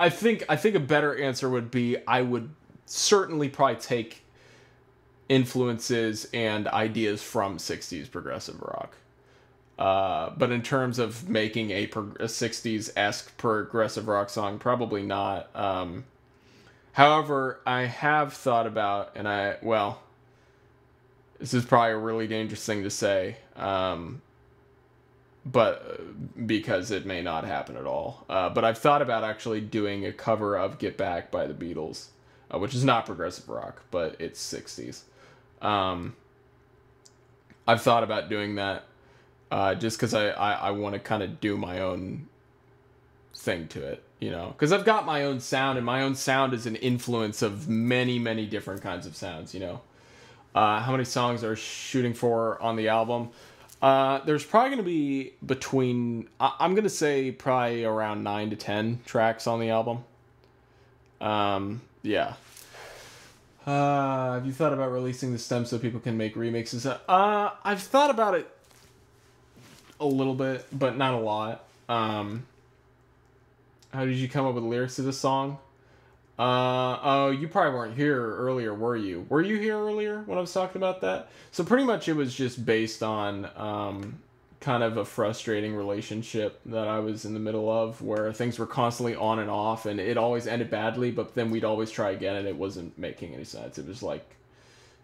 think a better answer would be I would certainly probably take influences and ideas from 60s progressive rock. But in terms of making a 60s-esque progressive rock song, probably not. However, I have thought about, this is probably a really dangerous thing to say, but because it may not happen at all. But I've thought about actually doing a cover of Get Back by the Beatles, which is not progressive rock, but it's 60s. I've thought about doing that just because I want to kind of do my own thing to it, you know, because I've got my own sound, and my own sound is an influence of many, many different kinds of sounds, you know. How many songs are shooting for on the album? There's probably going to be between, I'm going to say probably around 9 to 10 tracks on the album. Yeah. Have you thought about releasing the stem so people can make remixes? I've thought about it a little bit, but not a lot. How did you come up with the lyrics to this song? Oh, you probably weren't here earlier, were you? Were you here earlier when I was talking about that? So pretty much it was just based on kind of a frustrating relationship that I was in the middle of, where things were constantly on and off, and it always ended badly, but then we'd always try again, and it wasn't making any sense. It was like,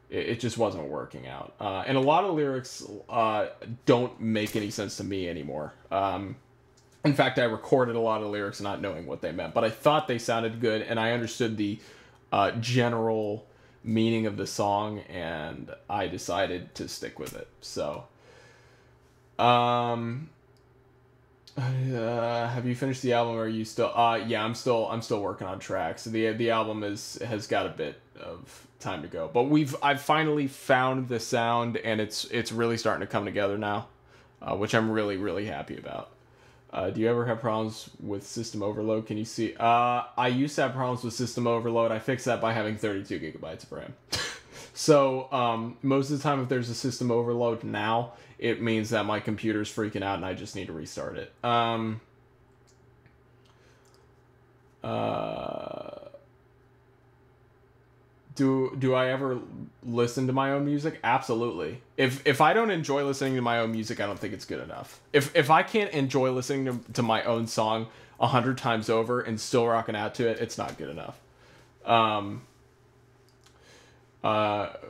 it just wasn't working out. And a lot of lyrics don't make any sense to me anymore. In fact, I recorded a lot of lyrics not knowing what they meant, but I thought they sounded good, and I understood the general meaning of the song, and I decided to stick with it. So, have you finished the album, or are you still? Yeah, I'm still working on tracks. The album has got a bit of time to go, but I've finally found the sound, and it's really starting to come together now, which I'm really, really happy about. Do you ever have problems with system overload? Can you see? I used to have problems with system overload. I fixed that by having 32 gigabytes of RAM. So most of the time, if there's a system overload now, it means that my computer's freaking out and I just need to restart it. Do I ever listen to my own music? Absolutely. If I don't enjoy listening to my own music, I don't think it's good enough. If I can't enjoy listening to my own song 100 times over and still rocking out to it, it's not good enough.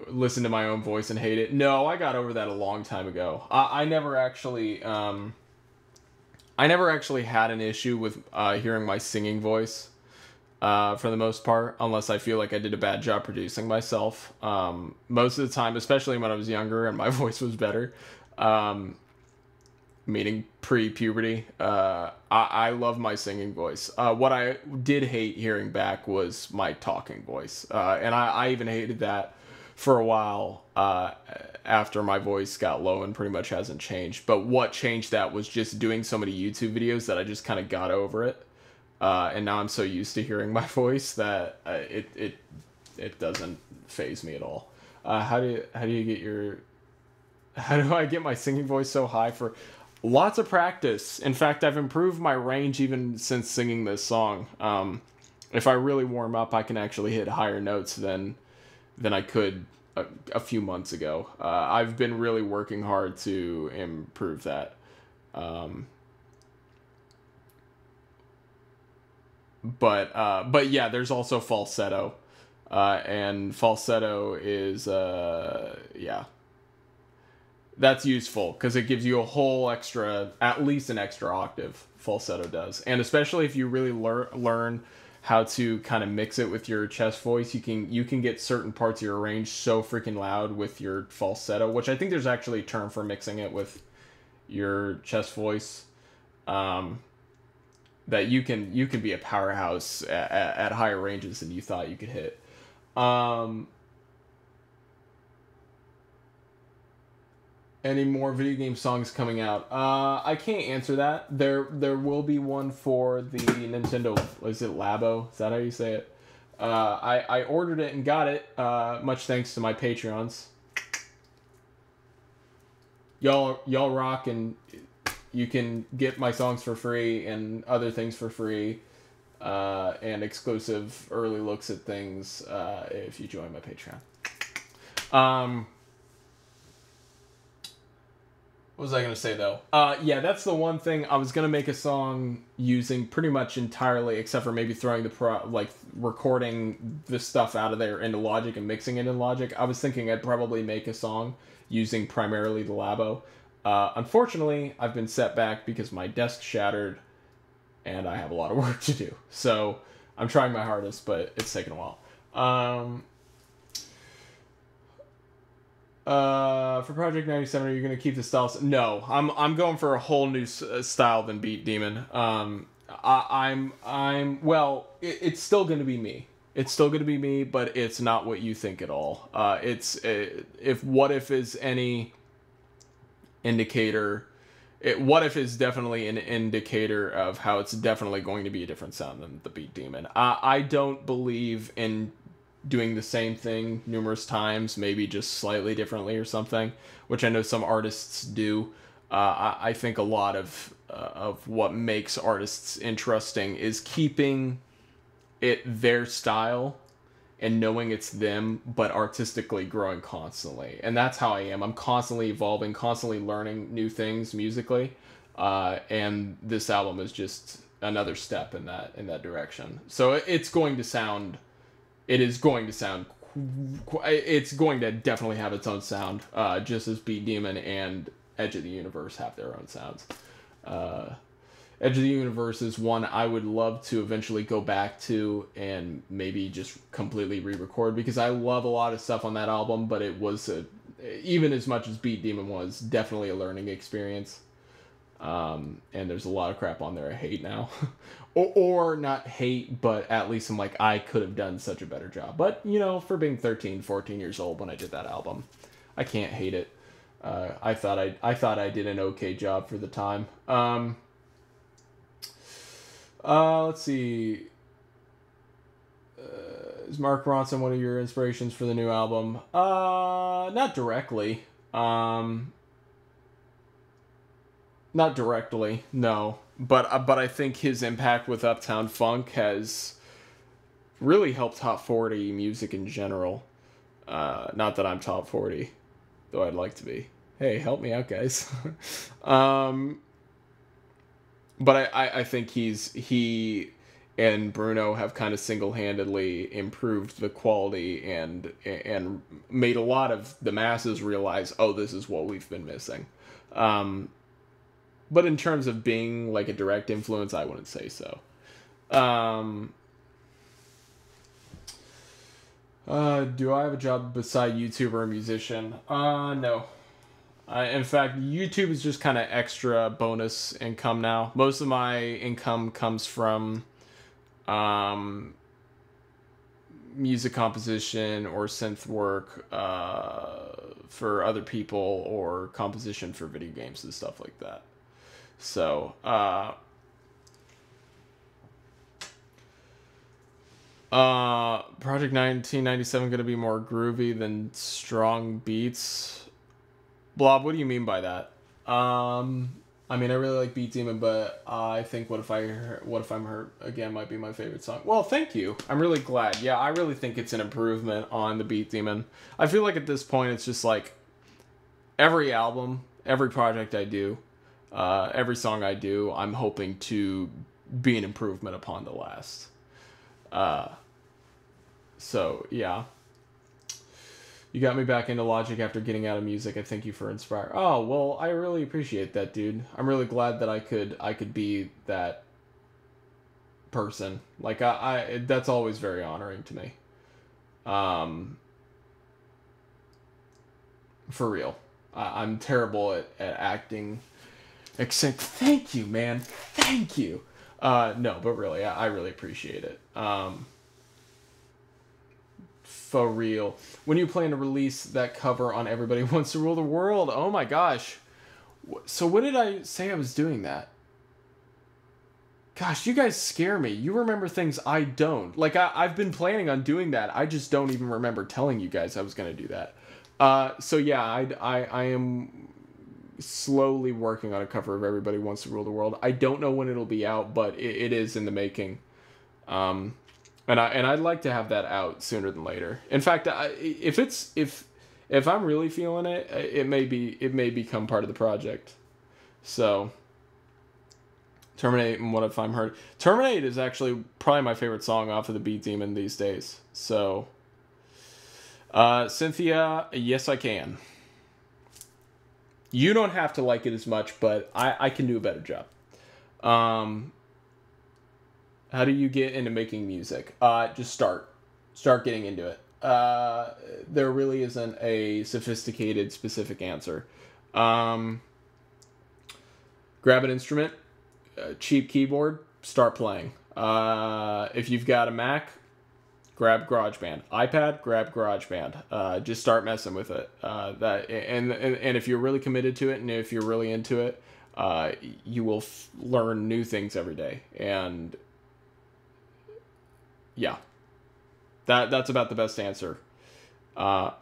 Listen to my own voice and hate it. No, I got over that a long time ago. I never actually had an issue with hearing my singing voice. For the most part, unless I feel like I did a bad job producing myself. Most of the time, especially when I was younger and my voice was better, meaning pre-puberty, I love my singing voice. What I did hate hearing back was my talking voice. And I even hated that for a while after my voice got low and pretty much hasn't changed. But what changed that was just doing so many YouTube videos that I just kind of got over it. And now I'm so used to hearing my voice that it doesn't faze me at all. How do I get my singing voice so high? For lots of practice. In fact, I've improved my range even since singing this song. If I really warm up, I can actually hit higher notes than I could a few months ago. I've been really working hard to improve that. But yeah, there's also falsetto, and falsetto is yeah, that's useful because it gives you a whole extra, at least an extra octave. Falsetto does, and especially if you really learn how to kind of mix it with your chest voice, you can get certain parts of your range so freaking loud with your falsetto, which I think there's actually a term for mixing it with your chest voice. That you can be a powerhouse at higher ranges than you thought you could hit. Any more video game songs coming out? I can't answer that. There will be one for the Nintendo. Is it Labo? Is that how you say it? I ordered it and got it. Much thanks to my Patreons. Y'all rock, and you can get my songs for free and other things for free, and exclusive early looks at things if you join my Patreon. What was I going to say, though? Yeah, that's the one thing. I was going to make a song using pretty much entirely, except for maybe throwing recording the stuff out of there into Logic and mixing it in Logic. I was thinking I'd probably make a song using primarily the Labo. Unfortunately, I've been set back because my desk shattered and I have a lot of work to do. So I'm trying my hardest, but it's taken a while. For Project 97, are you going to keep the styles? No, I'm going for a whole new style than Beat Demon. It's still going to be me. It's still going to be me, but it's not what you think at all. If What If is any indicator, What If is definitely an indicator of how it's definitely going to be a different sound than the Beat Demon. I don't believe in doing the same thing numerous times, maybe just slightly differently or something, which I know some artists do. I think a lot of what makes artists interesting is keeping it their style and knowing it's them, but artistically growing constantly. And that's how I am. I'm constantly evolving, constantly learning new things musically. And this album is just another step in that direction. So it's going to sound it's going to definitely have its own sound, just as Beat Demon and Edge of the Universe have their own sounds. Edge of the Universe is one I would love to eventually go back to and maybe just completely re-record, because I love a lot of stuff on that album, but it was, even as much as Beat Demon was, definitely a learning experience. And there's a lot of crap on there I hate now. or not hate, but at least I'm like, I could have done such a better job. But, for being 13, 14 years old when I did that album, I can't hate it. I thought I did an okay job for the time. Let's see. Is Mark Ronson one of your inspirations for the new album? Not directly. Not directly, no. But I think his impact with Uptown Funk has really helped Top 40 music in general. Not that I'm Top 40, though I'd like to be. Hey, help me out, guys. But I think he and Bruno have kind of single-handedly improved the quality and made a lot of the masses realize, oh, this is what we've been missing. But in terms of being like a direct influence, I wouldn't say so. Do I have a job beside YouTuber or musician? No. In fact, YouTube is just kind of extra bonus income now. Most of my income comes from music composition or synth work for other people, or composition for video games and stuff like that. So, Project 1997 going to be more groovy than strong beats? Blob, what do you mean by that? I mean, I really like Beat Demon, but I think What If I'm Hurt Again might be my favorite song. Well, thank you. I'm really glad. Yeah, I really think it's an improvement on the Beat Demon. I feel like at this point, it's just like every album, every project I do, every song I do, I'm hoping to be an improvement upon the last. So, yeah. You got me back into Logic after getting out of music. I thank you for inspiring. Oh, well, I really appreciate that, dude. I'm really glad that I could be that person. Like, I that's always very honoring to me. For real. I'm terrible at acting. Except, thank you, man. Thank you. No, but really, I really appreciate it. For real. When you plan to release that cover on Everybody Wants to Rule the World? Oh my gosh. So what did I say I was doing that? Gosh, you guys scare me. You remember things I don't. Like, I've been planning on doing that. I just don't even remember telling you guys I was going to do that. So yeah, I am slowly working on a cover of Everybody Wants to Rule the World. I don't know when it'll be out, but it is in the making. And I'd like to have that out sooner than later. In fact, if I'm really feeling it, it may become part of the project. So Terminate and What If I'm Hurt. Terminate is actually probably my favorite song off of the Beat Demon these days. So Cynthia, yes I can. You don't have to like it as much, but I can do a better job. How do you get into making music? Just start getting into it. There really isn't a sophisticated, specific answer. Grab an instrument, a cheap keyboard, start playing. If you've got a Mac, grab GarageBand. iPad, grab GarageBand. Just start messing with it. And if you're really committed to it, and if you're really into it, you will learn new things every day. And yeah, that's about the best answer.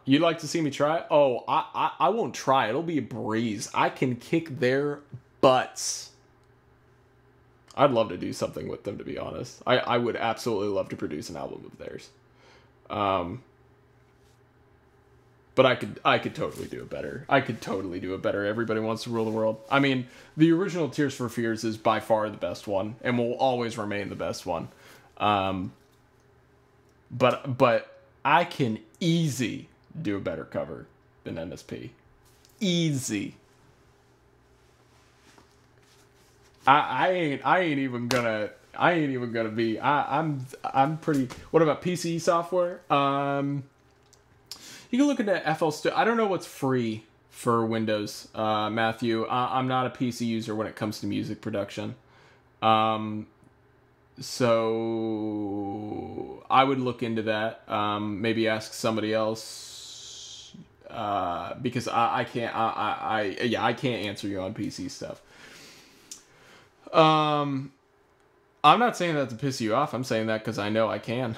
You'd like to see me try? Oh, I won't try. It'll be a breeze. I can kick their butts. I'd love to do something with them, to be honest. I would absolutely love to produce an album of theirs. But I could totally do it better. I could totally do it better. Everybody Wants to Rule the World. I mean, the original Tears for Fears is by far the best one, and will always remain the best one. But I can easy do a better cover than NSP. Easy. I ain't even gonna be. I'm pretty. What about PCE software? You can look into FL Studio. I don't know what's free for Windows, Matthew. I'm not a PC user when it comes to music production. So I would look into that. Maybe ask somebody else. Because I can't. I can't answer you on PC stuff. I'm not saying that to piss you off. I'm saying that because I know I can.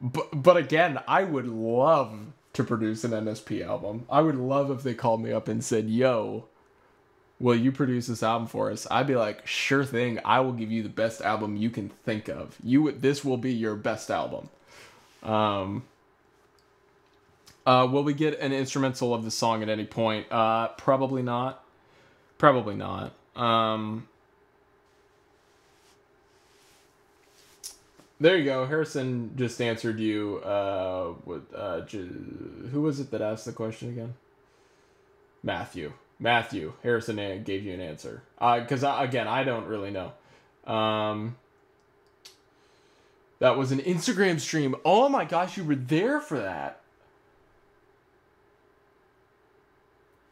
But again, I would love to produce an NSP album. I would love if they called me up and said, "Yo, will you produce this album for us?" I'd be like, "Sure thing. I will give you the best album you can think of. This will be your best album." Will we get an instrumental of the song at any point? Probably not. Probably not. There you go. Harrison just answered you. Who was it that asked the question again? Matthew. Harrison gave you an answer. Because, again, I don't really know. That was an Instagram stream. Oh my gosh, you were there for that.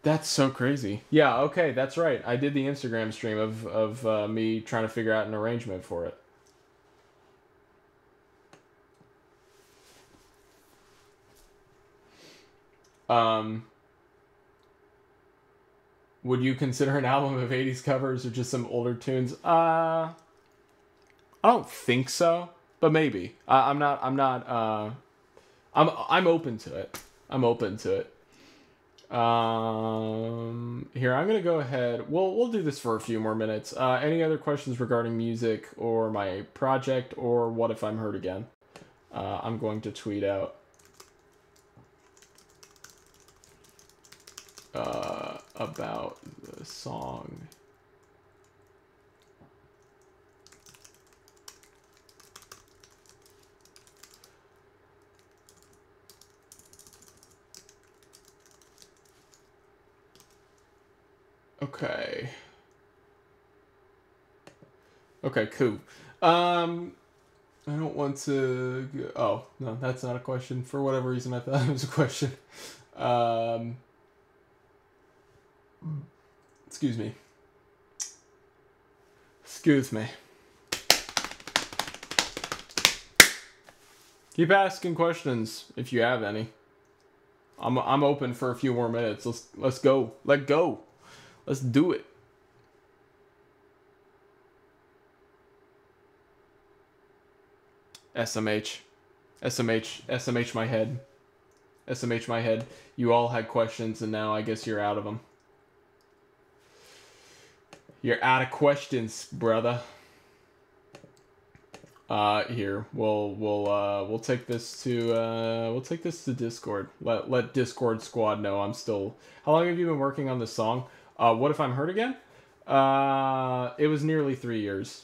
That's so crazy. Yeah, okay, that's right. I did the Instagram stream of me trying to figure out an arrangement for it. Would you consider an album of 80s covers or just some older tunes? I don't think so, but maybe. I'm open to it. I'm open to it. Here, I'm gonna go ahead. We'll do this for a few more minutes. Any other questions regarding music or my project or What If I'm Hurt Again? I'm going to tweet out about the song. Okay. Okay, cool. I don't want to... Oh, no, that's not a question. For whatever reason, I thought it was a question. Excuse me. Keep asking questions if you have any. I'm open for a few more minutes. Let's go. Let go. Let's do it. SMH. SMH my head. SMH my head. You all had questions and now I guess you're out of them. You're out of questions, brother. Here we'll take this to Discord. Let Discord squad know I'm still. How long have you been working on this song? What if I'm hurt again? It was nearly 3 years.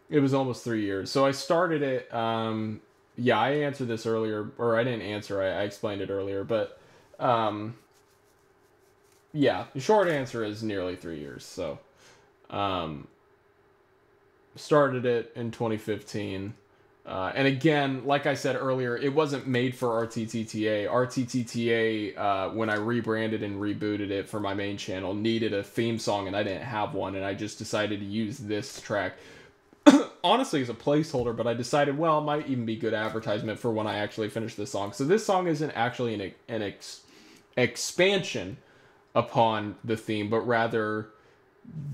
It was almost 3 years. So I started it. Yeah, I answered this earlier, or I didn't answer. I explained it earlier, but yeah, the short answer is nearly 3 years. So. Started it in 2015. And again, like I said earlier, it wasn't made for RTTTA. RTTTA, when I rebranded and rebooted it for my main channel, needed a theme song, and I didn't have one, and I just decided to use this track. Honestly, as a placeholder, but I decided, well, it might even be good advertisement for when I actually finish this song. So this song isn't actually an expansion upon the theme, but rather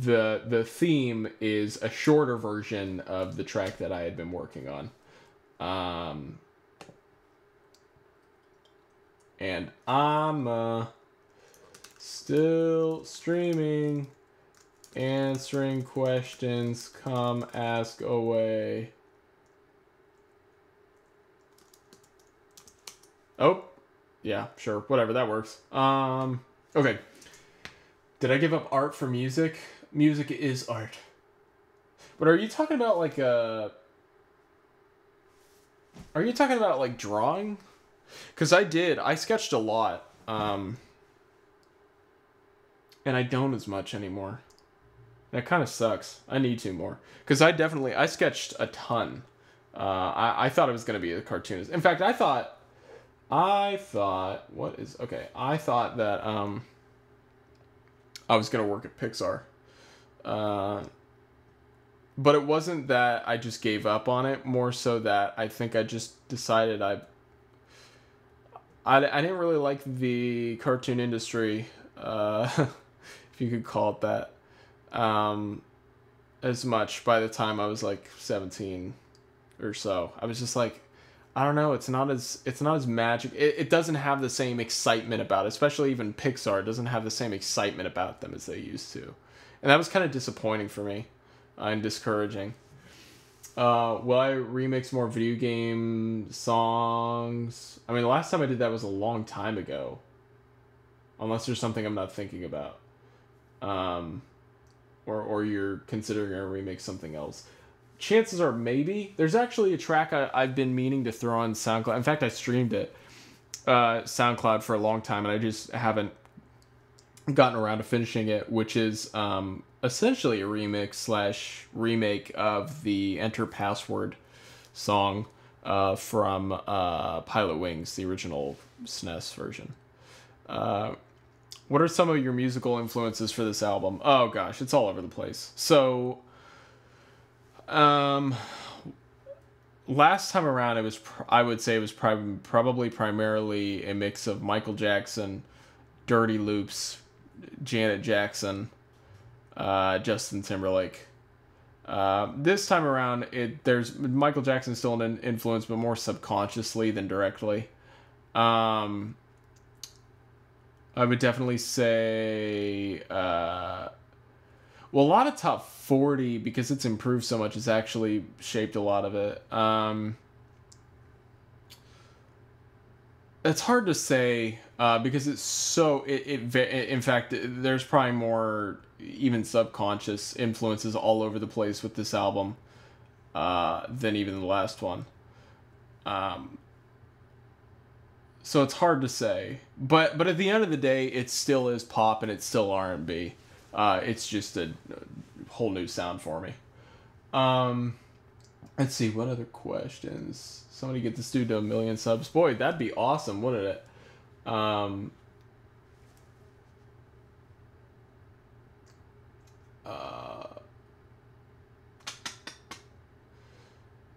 the theme is a shorter version of the track that I had been working on. And I'm still streaming, answering questions, come ask away. Oh, yeah, sure, whatever, that works. Okay. Did I give up art for music? Music is art. But are you talking about like Are you talking about like drawing? Because I sketched a lot. And I don't as much anymore. That kind of sucks. I need to more. Because I sketched a ton. I thought it was going to be a cartoonist. In fact, I thought that, I was going to work at Pixar. But it wasn't that I just gave up on it. More so that I think I just decided I didn't really like the cartoon industry, if you could call it that, as much by the time I was like 17 or so. I was just like, I don't know, it's not as magic. It doesn't have the same excitement about it, especially even Pixar doesn't have the same excitement about them as they used to. And that was kind of disappointing for me, and discouraging. Will I remix more video game songs? I mean, the last time I did that was a long time ago. Unless there's something I'm not thinking about. Or you're considering a remake something else. Chances are maybe. There's actually a track I've been meaning to throw on SoundCloud. In fact, I streamed it SoundCloud for a long time, and I just haven't gotten around to finishing it, which is essentially a remix/remake of the Enter Password song from Pilot Wings, the original SNES version. What are some of your musical influences for this album? Oh gosh, it's all over the place. So last time around, I would say it was probably primarily a mix of Michael Jackson, Dirty Loops, Janet Jackson, Justin Timberlake. This time around, there's Michael Jackson still an influence, but more subconsciously than directly. I would definitely say, well, a lot of top 40, because it's improved so much, has actually shaped a lot of it. It's hard to say, because it's so, in fact, there's probably more even subconscious influences all over the place with this album than even the last one. So it's hard to say, but at the end of the day, it still is pop and it's still R&B. It's just a whole new sound for me. Let's see, what other questions? Somebody get this dude to 1 million subs. Boy, that'd be awesome, wouldn't it?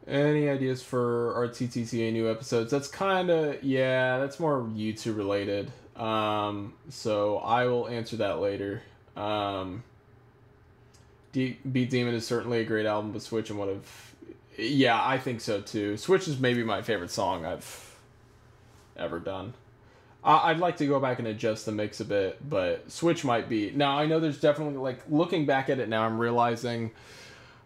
Any ideas for RTTTA new episodes? That's kind of, yeah, that's more YouTube related. So I will answer that later. Beat Demon is certainly a great album, but Switch and one of... Yeah, I think so too. Switch is maybe my favorite song I've ever done. I'd like to go back and adjust the mix a bit, but Switch might be... Now, I know there's definitely, like, looking back at it now, I'm realizing,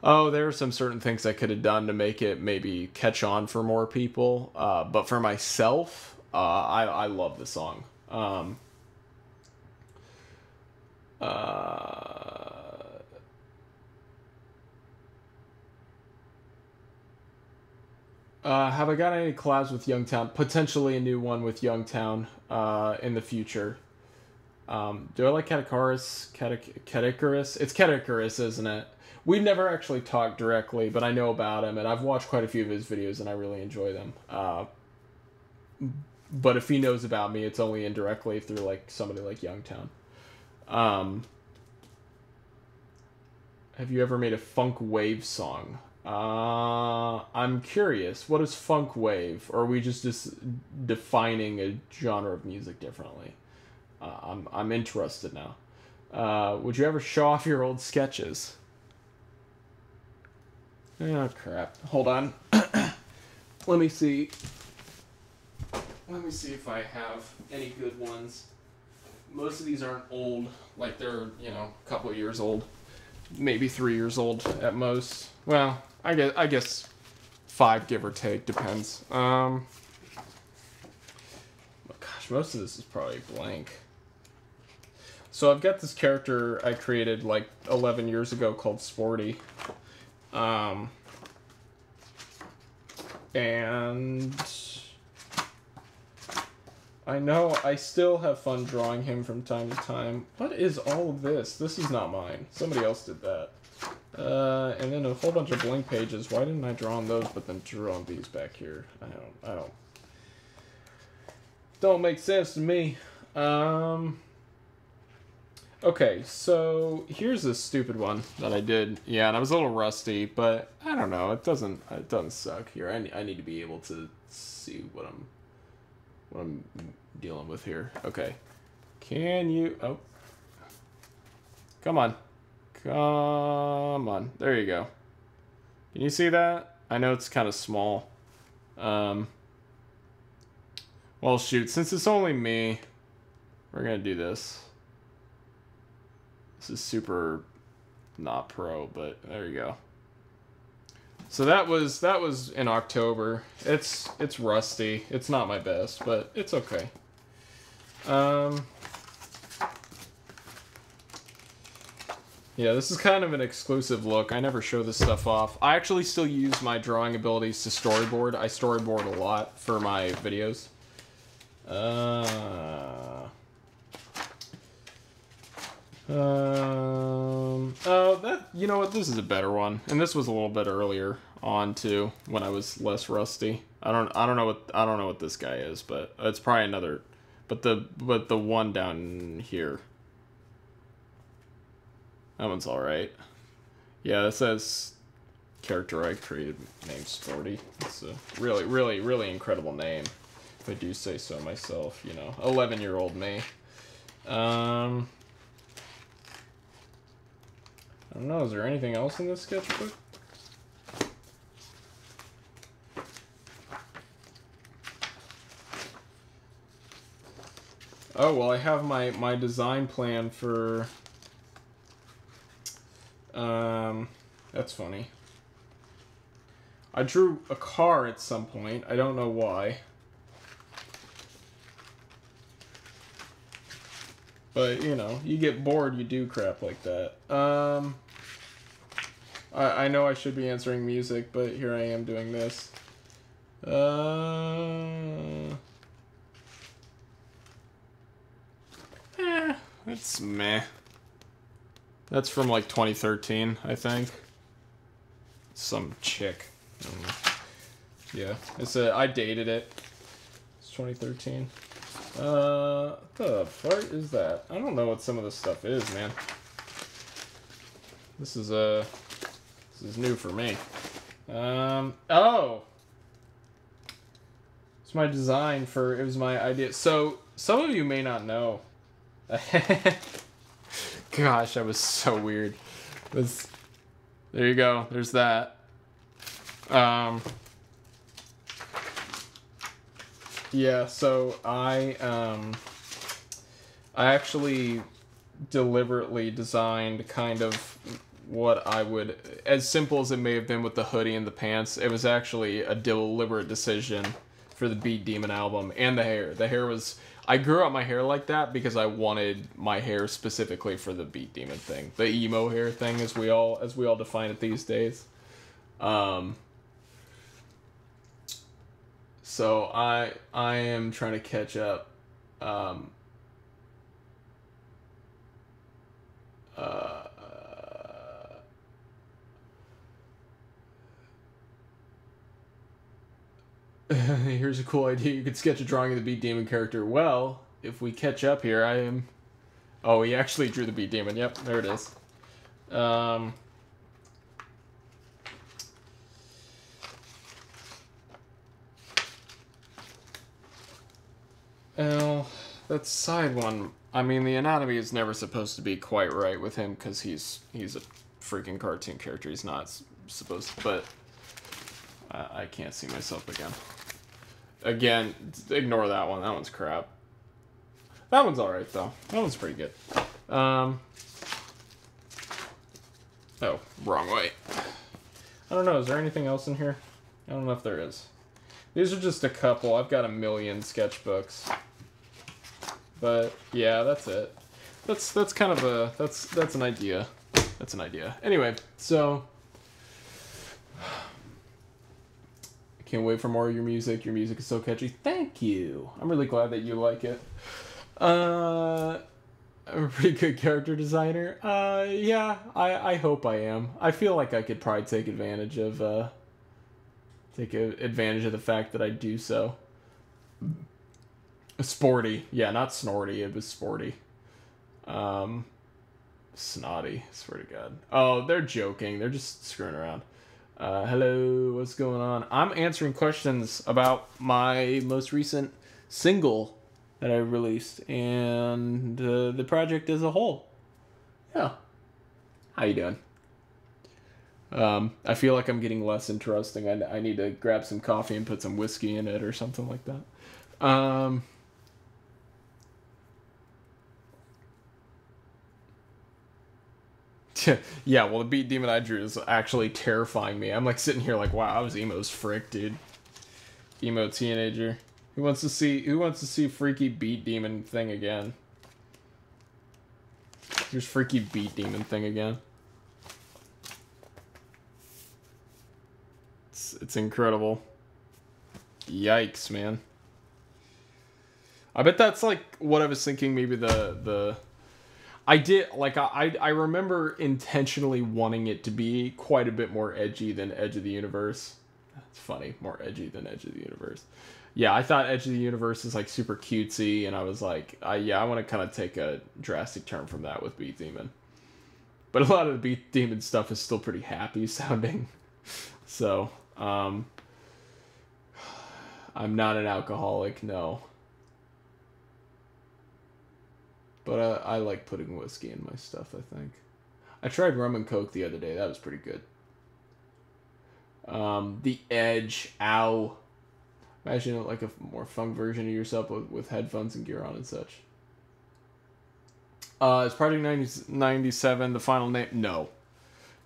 oh, there are some certain things I could have done to make it maybe catch on for more people. But for myself, I love the song. Have I got any collabs with Youngtown? Potentially a new one with Youngtown in the future. Do I like Catechorus? Catechorus? It's Catechorus, isn't it? We've never actually talked directly, but I know about him, and I've watched quite a few of his videos, and I really enjoy them. But if he knows about me, it's only indirectly through like somebody like Youngtown. Have you ever made a funk wave song? I'm curious. What is funk wave? Or are we just defining a genre of music differently? I'm interested now. Would you ever show off your old sketches? Oh, crap. Hold on. Let me see. Let me see if I have any good ones. Most of these aren't old. Like, they're, you know, a couple of years old. Maybe 3 years old at most. Well, I guess 5, give or take. Depends. Oh, gosh, most of this is probably blank. So I've got this character I created like 11 years ago called Sporty. And I know I still have fun drawing him from time to time. What is all of this? This is not mine. Somebody else did that. And then a whole bunch of blank pages. Why didn't I draw on those but then draw on these back here? Don't make sense to me. Okay, so here's a stupid one that I did. Yeah, and I was a little rusty, but I don't know. It doesn't suck here. I need to be able to see what I'm dealing with here. Okay. Can you... Oh. Come on. Come on. There you go. Can you see that? I know it's kind of small. Well, shoot. Since it's only me, we're going to do this. This is super not pro, but there you go. So that was in October. It's rusty. It's not my best, but it's okay. Yeah, this is kind of an exclusive look. I never show this stuff off. I actually still use my drawing abilities to storyboard. I storyboard a lot for my videos. You know what? This is a better one, and this was a little bit earlier on too, when I was less rusty. I don't know what this guy is, but it's probably another. But the one down here, that one's all right. Yeah, this says character I created named Sporty. It's a really, really, really incredible name, if I do say so myself. You know, 11-year-old me. I don't know, is there anything else in this sketchbook? Oh, well, I have my design plan for... That's funny. I drew a car at some point. I don't know why. But, you know, you get bored, you do crap like that. I know I should be answering music, but here I am doing this. It's meh. That's from like 2013, I think. Some chick. Yeah, I dated it. It's 2013. What the fuck is that? I don't know what some of this stuff is, man. This is new for me. Oh! It's my design for, it was my idea. So, some of you may not know. Gosh, that was so weird. There you go. There's that. Yeah, so I actually deliberately designed kind of what I would, as simple as it may have been with the hoodie and the pants, it was actually a deliberate decision for the Beat Demon album. And the hair. The hair was, I grew out my hair like that because I wanted my hair specifically for the Beat Demon thing. The emo hair thing, as we all define it these days. So I am trying to catch up. Here's a cool idea. You could sketch a drawing of the Beat Demon character. Well, if we catch up here, I am... Oh, he actually drew the Beat Demon. Yep, there it is. Well, that side one... I mean, the anatomy is never supposed to be quite right with him because he's a freaking cartoon character. He's not supposed to... But I can't see myself again. Again, ignore that one. That one's crap. That one's alright, though. That one's pretty good. Oh, wrong way. I don't know. Is there anything else in here? I don't know if there is. These are just a couple. I've got a million sketchbooks. But, yeah, that's it. That's kind of a... That's an idea. That's an idea. Anyway, so... Can't wait for more of your music. Your music is so catchy. Thank you. I'm really glad that you like it. I'm a pretty good character designer. Yeah, I hope I am. I feel like I could probably take advantage of the fact that I do so. Sporty. Yeah, not snorty. It was sporty. Snotty. Swear to God. Oh, they're joking. They're just screwing around. Hello, what's going on? I'm answering questions about my most recent single that I released and the project as a whole. Yeah. How you doing? I feel like I'm getting less interesting. I need to grab some coffee and put some whiskey in it or something like that. Yeah, well, the Beat Demon I drew is actually terrifying me. I'm like sitting here like, wow, I was emo's frick, dude. Emo teenager. Who wants to see freaky Beat Demon thing again? Here's freaky Beat Demon thing again. It's incredible. Yikes, man. I bet that's like what I was thinking. Maybe I did, like, I remember intentionally wanting it to be quite a bit more edgy than Edge of the Universe. That's funny, more edgy than Edge of the Universe. Yeah, I thought Edge of the Universe is, like, super cutesy, and I was like, yeah, I want to kind of take a drastic turn from that with Beat Demon. But a lot of the Beat Demon stuff is still pretty happy sounding. So, I'm not an alcoholic, no. But I like putting whiskey in my stuff, I think. I tried rum and coke the other day. That was pretty good. The Edge. Ow. Imagine like a more fun version of yourself with headphones and gear on and such. Is Project 97 the final name? No.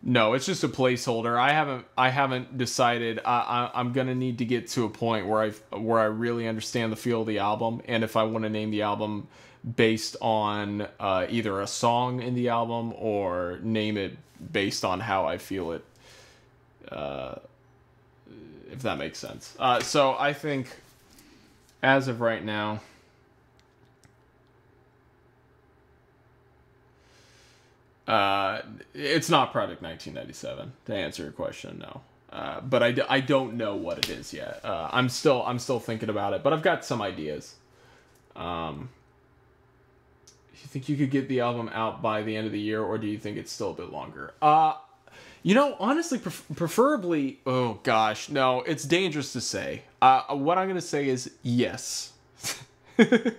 No, it's just a placeholder. I haven't decided. I'm gonna need to get to a point where I really understand the feel of the album, and if I want to name the album based on either a song in the album or name it based on how I feel it, if that makes sense. So I think as of right now, it's not Project 1997 to answer your question. No. But I don't know what it is yet. I'm still thinking about it, but I've got some ideas. You think you could get the album out by the end of the year, or do you think it's still a bit longer? You know, honestly, preferably. Oh gosh, no, it's dangerous to say. What I'm gonna say is yes. I'm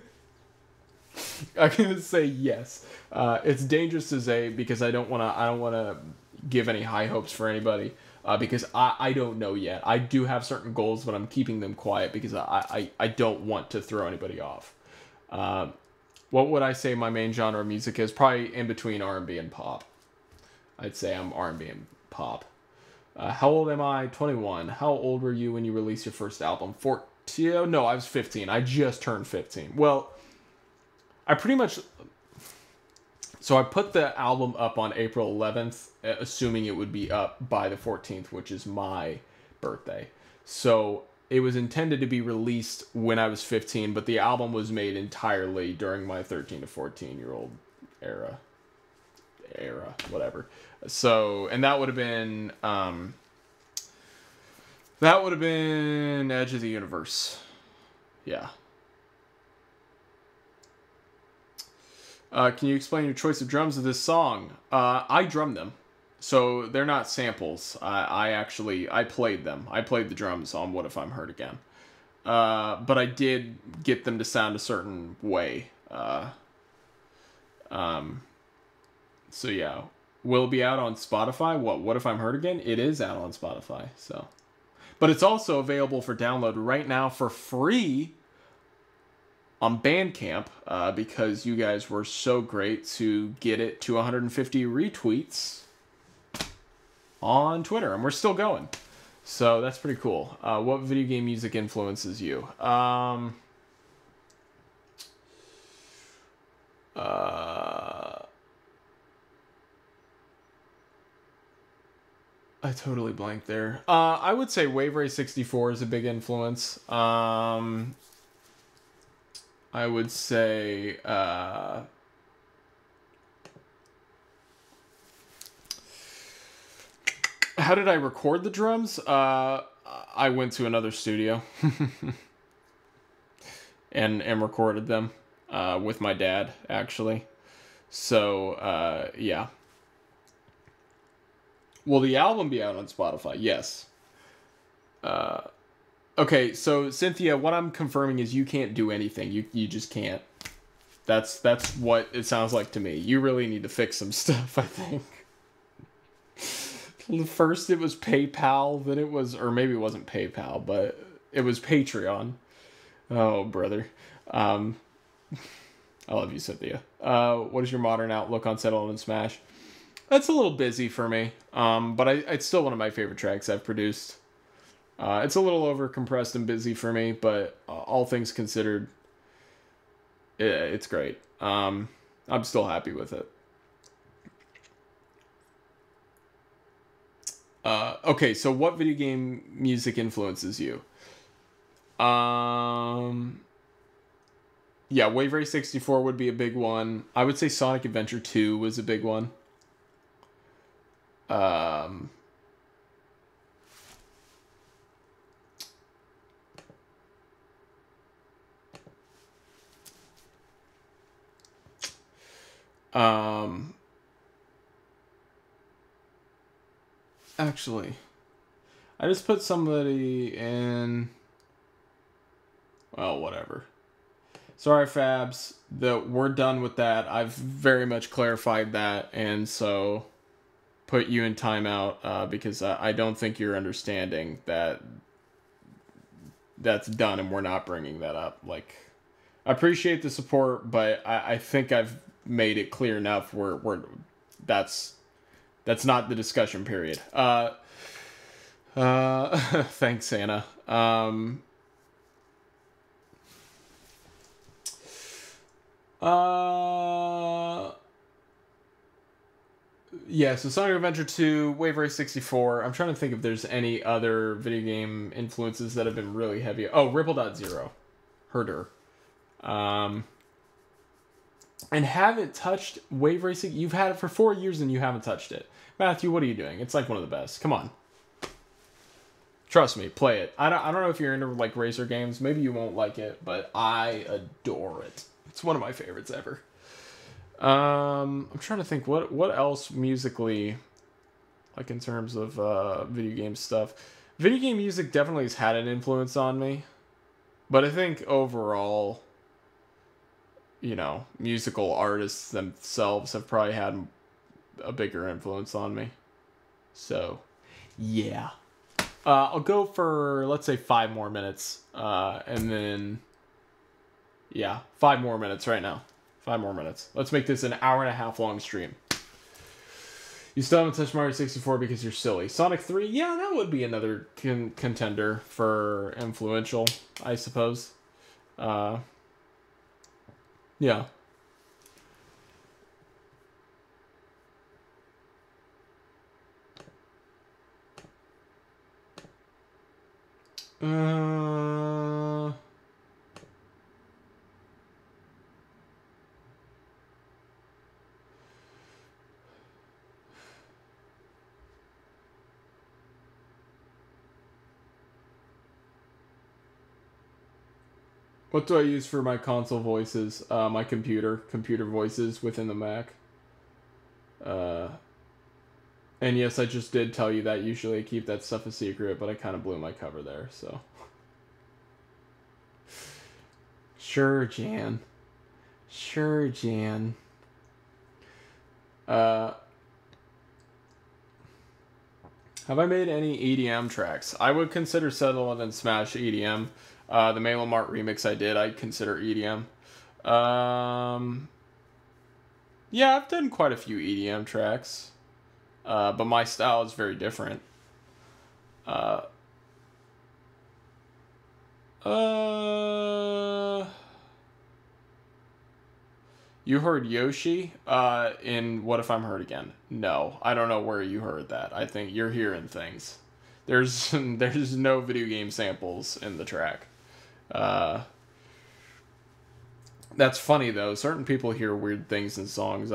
gonna say yes. It's dangerous to say because I don't wanna give any high hopes for anybody. Because I don't know yet. I do have certain goals, but I'm keeping them quiet because I don't want to throw anybody off. What would I say my main genre of music is? Probably in between R&B and pop. I'd say I'm R&B and pop. How old am I? 21. How old were you when you released your first album? 14? No, I was 15. I just turned 15. Well, I pretty much... So I put the album up on April 11th, assuming it would be up by the 14th, which is my birthday. So it was intended to be released when I was 15, but the album was made entirely during my 13 to 14-year-old era, whatever. So, and that would have been Edge of the Universe. Yeah. Can you explain your choice of drums of this song? I drum them. So they're not samples. I played them. I played the drums on What If I'm Hurt Again. But I did get them to sound a certain way. So yeah. Will it be out on Spotify? What If I'm Hurt Again? It is out on Spotify. So, but it's also available for download right now for free on Bandcamp, because you guys were so great to get it to 150 retweets on Twitter, and we're still going. So that's pretty cool. What video game music influences you? I totally blanked there. I would say Wave Race 64 is a big influence. I would say how did I record the drums? I went to another studio and recorded them with my dad, actually. So yeah. Will the album be out on Spotify? Yes. Okay, so Cynthia, what I'm confirming is you can't do anything. You just can't. That's what it sounds like to me. You really need to fix some stuff, I think. First it was PayPal, then it was, or maybe it wasn't PayPal, but it was Patreon. Oh, brother. I love you, Cynthia. What is your modern outlook on Settle and Smash? That's a little busy for me, but it's still one of my favorite tracks I've produced. It's a little over compressed and busy for me, but all things considered, it's great. I'm still happy with it. Okay, so what video game music influences you? Yeah, Wave Race 64 would be a big one. I would say Sonic Adventure 2 was a big one. Actually, I just put somebody in. Well, whatever. Sorry, Fabs. We're done with that. I've very much clarified that, and so put you in timeout because I don't think you're understanding that that's done, and we're not bringing that up. Like, I appreciate the support, but I think I've made it clear enough. That's not the discussion period. Thanks, Anna. Yeah, so Sonic Adventure 2, Wave Race 64. I'm trying to think if there's any other video game influences that have been really heavy. Oh, Ripple.Zero. Herder. And haven't touched Wave Racing. You've had it for 4 years and you haven't touched it. Matthew, what are you doing? It's like one of the best. Come on. Trust me, play it. I don't know if you're into like racer games. Maybe you won't like it, but I adore it. It's one of my favorites ever. I'm trying to think what else musically like in terms of video game stuff. Video game music definitely has had an influence on me, but I think overall, you know, musical artists themselves have probably had a bigger influence on me. So, yeah. I'll go for, let's say, 5 more minutes. And then, yeah, 5 more minutes right now. 5 more minutes. Let's make this an hour and a half long stream. You still haven't touched Mario 64 because you're silly. Sonic 3, yeah, that would be another contender for influential, I suppose. Yeah. What do I use for my console voices? My computer voices within the Mac. And yes, I just did tell you that usually I keep that stuff a secret, but I kind of blew my cover there, so. Sure, Jan. Sure, Jan. Have I made any EDM tracks? I would consider Settle It and Smash EDM. The Malum Mart remix I did, I'd consider EDM. Yeah, I've done quite a few EDM tracks. But my style is very different. You heard Yoshi in What If I'm Hurt Again? No, I don't know where you heard that. I think you're hearing things. There's no video game samples in the track. That's funny though. Certain people hear weird things in songs.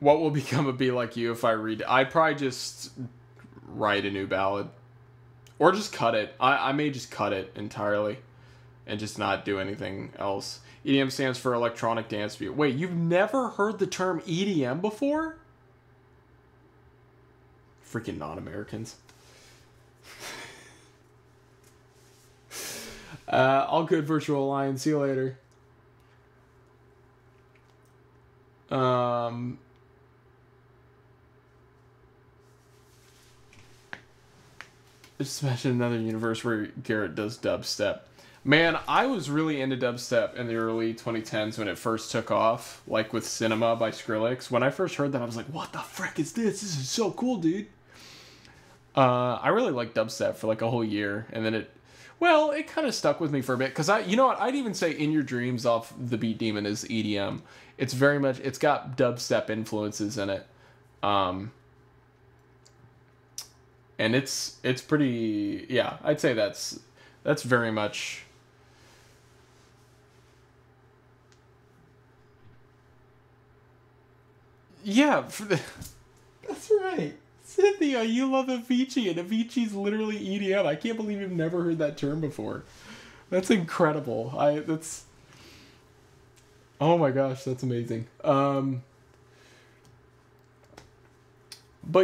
What will become a Be Like You if I read? I'd probably just write a new ballad. Or just cut it. I may just cut it entirely. And just not do anything else. EDM stands for Electronic Dance Music. Wait, you've never heard the term EDM before? Freaking non-Americans. All good, Virtual Alliance. See you later. Just imagine another universe where Garrett does dubstep. Man, I was really into dubstep in the early 2010s when it first took off, like with Cinema by Skrillex. When I first heard that, I was like, what the frick is this? This is so cool, dude. I really liked dubstep for like a whole year, and then it kind of stuck with me for a bit, because you know what, I'd even say In Your Dreams off The Beat Demon is EDM. It's got dubstep influences in it. And it's pretty, yeah, I'd say that's very much. Yeah, that's right. Cynthia, you love Avicii, and Avicii's literally EDM. I can't believe you've never heard that term before. That's incredible. Oh my gosh, that's amazing. But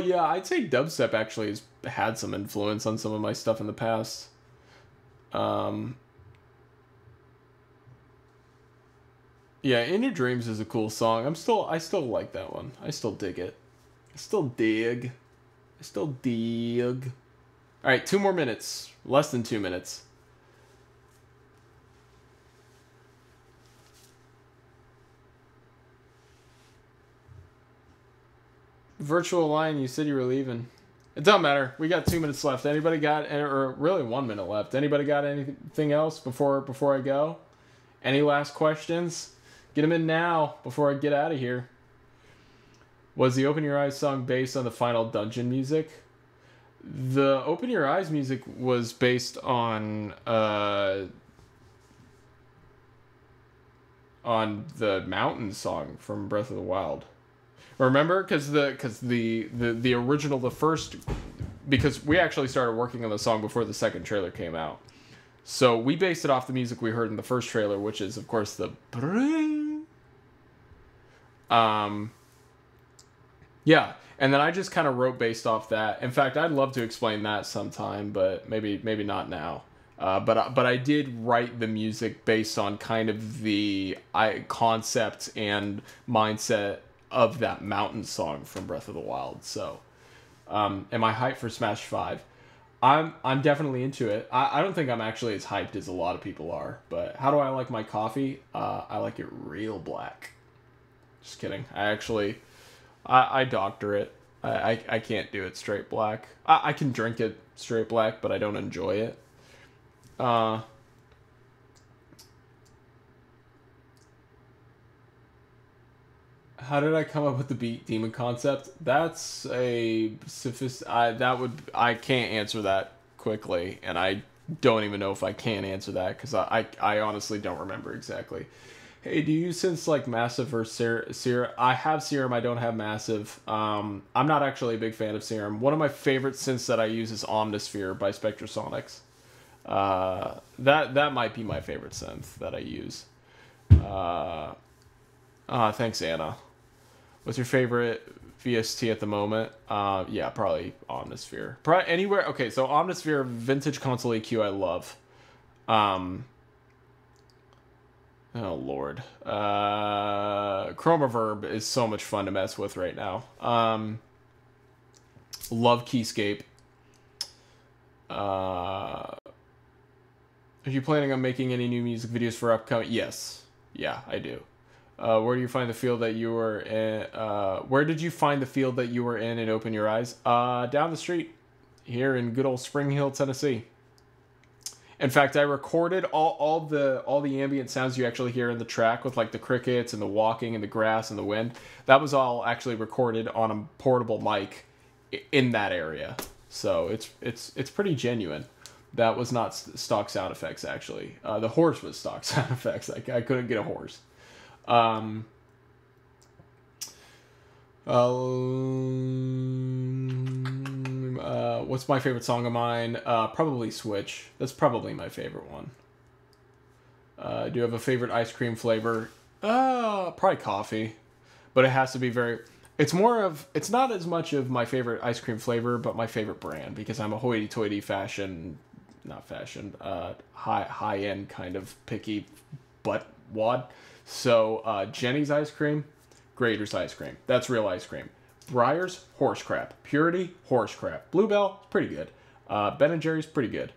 yeah, I'd say dubstep actually has had some influence on some of my stuff in the past. Yeah, In Your Dreams is a cool song. I still like that one. I still dig it. I still dig. Alright, 2 more minutes. Less than 2 minutes. Virtual line, you said you were leaving. It doesn't matter. We got 2 minutes left. Anybody got, or really 1 minute left. Anybody got anything else before I go? Any last questions? Get them in now before I get out of here. Was the Open Your Eyes song based on the Final Dungeon music? The Open Your Eyes music was based on the Mountain song from Breath of the Wild. Remember, because the original, because we actually started working on the song before the second trailer came out. So we based it off the music we heard in the first trailer, which is, of course, the... Yeah, and then I just kind of wrote based off that. In fact, I'd love to explain that sometime, but maybe not now. But I did write the music based on kind of the concept and mindset of that mountain song from Breath of the Wild. So, am I hyped for Smash 5? I'm definitely into it. I don't think I'm actually as hyped as a lot of people are. But how do I like my coffee? I like it real black. Just kidding. I doctor it. I can't do it straight black. I can drink it straight black, but I don't enjoy it. How did I come up with the Beat Demon concept? That's a I can't answer that quickly, and I don't even know if I can answer that because I honestly don't remember exactly. Hey, do you sense like Massive or Serum? I have Serum, I don't have Massive. I'm not actually a big fan of Serum. One of my favorite synths that I use is Omnisphere by Spectrasonics. That might be my favorite synth that I use. Thanks, Anna. What's your favorite VST at the moment? Yeah, probably Omnisphere. Probably anywhere. Okay, so Omnisphere, vintage console EQ, I love. Oh, Lord. Chromaverb is so much fun to mess with right now. Love Keyscape. Are you planning on making any new music videos for upcoming? Yes. Yeah, I do. Where do you find the field that you were in? Where did you find the field that you were in and open your eyes? Down the street here in good old Spring Hill, Tennessee. In fact, I recorded all the ambient sounds you actually hear in the track with like the crickets and the walking and the grass and the wind. That was all actually recorded on a portable mic in that area. So it's pretty genuine. That was not stock sound effects actually. The horse was stock sound effects. I couldn't get a horse. What's my favorite song of mine? Probably Switch. That's probably my favorite one. Do you have a favorite ice cream flavor? Probably coffee. But it has to be very... It's not as much of my favorite ice cream flavor, but my favorite brand, because I'm a hoity-toity high-end kind of picky butt wad. So, Jenny's ice cream, Grader's ice cream. That's real ice cream. Breyers, horse crap. Purity, horse crap. Bluebell, pretty good. Ben & Jerry's, pretty good.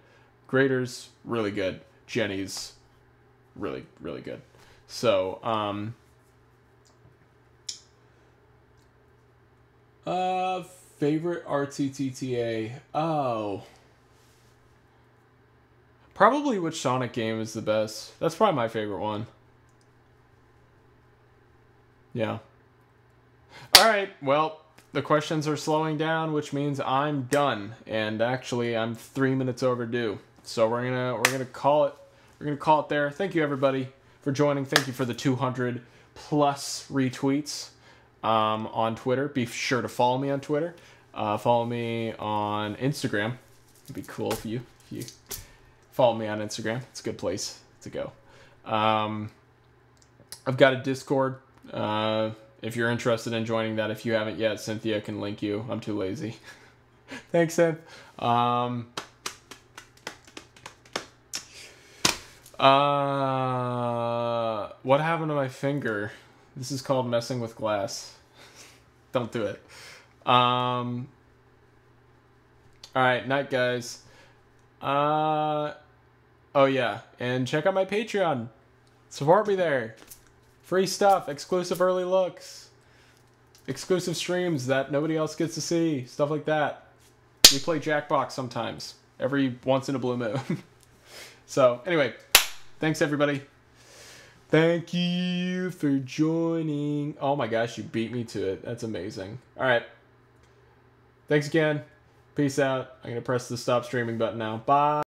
Grader's, really good. Jenny's, really, really good. So, favorite RTTTA. Oh. Probably which Sonic game is the best. That's probably my favorite one. Yeah. Alright, well, the questions are slowing down, which means I'm done. And actually, I'm 3 minutes overdue. So we're gonna call it. We're gonna call it there. Thank you everybody for joining. Thank you for the 200 plus retweets on Twitter. Be sure to follow me on Twitter. Follow me on Instagram. It'd be cool if you follow me on Instagram. It's a good place to go. I've got a Discord. If you're interested in joining that, if you haven't yet, Cynthia can link you. I'm too lazy. Thanks, Synth. What happened to my finger? This is called messing with glass. Don't do it. Alright, night, guys. Oh yeah, and check out my Patreon. Support me there. Free stuff, exclusive early looks, exclusive streams that nobody else gets to see, stuff like that. We play Jackbox sometimes, every once in a blue moon. So, anyway, thanks everybody. Thank you for joining. Oh my gosh, you beat me to it. That's amazing. Alright. Thanks again. Peace out. I'm going to press the stop streaming button now. Bye.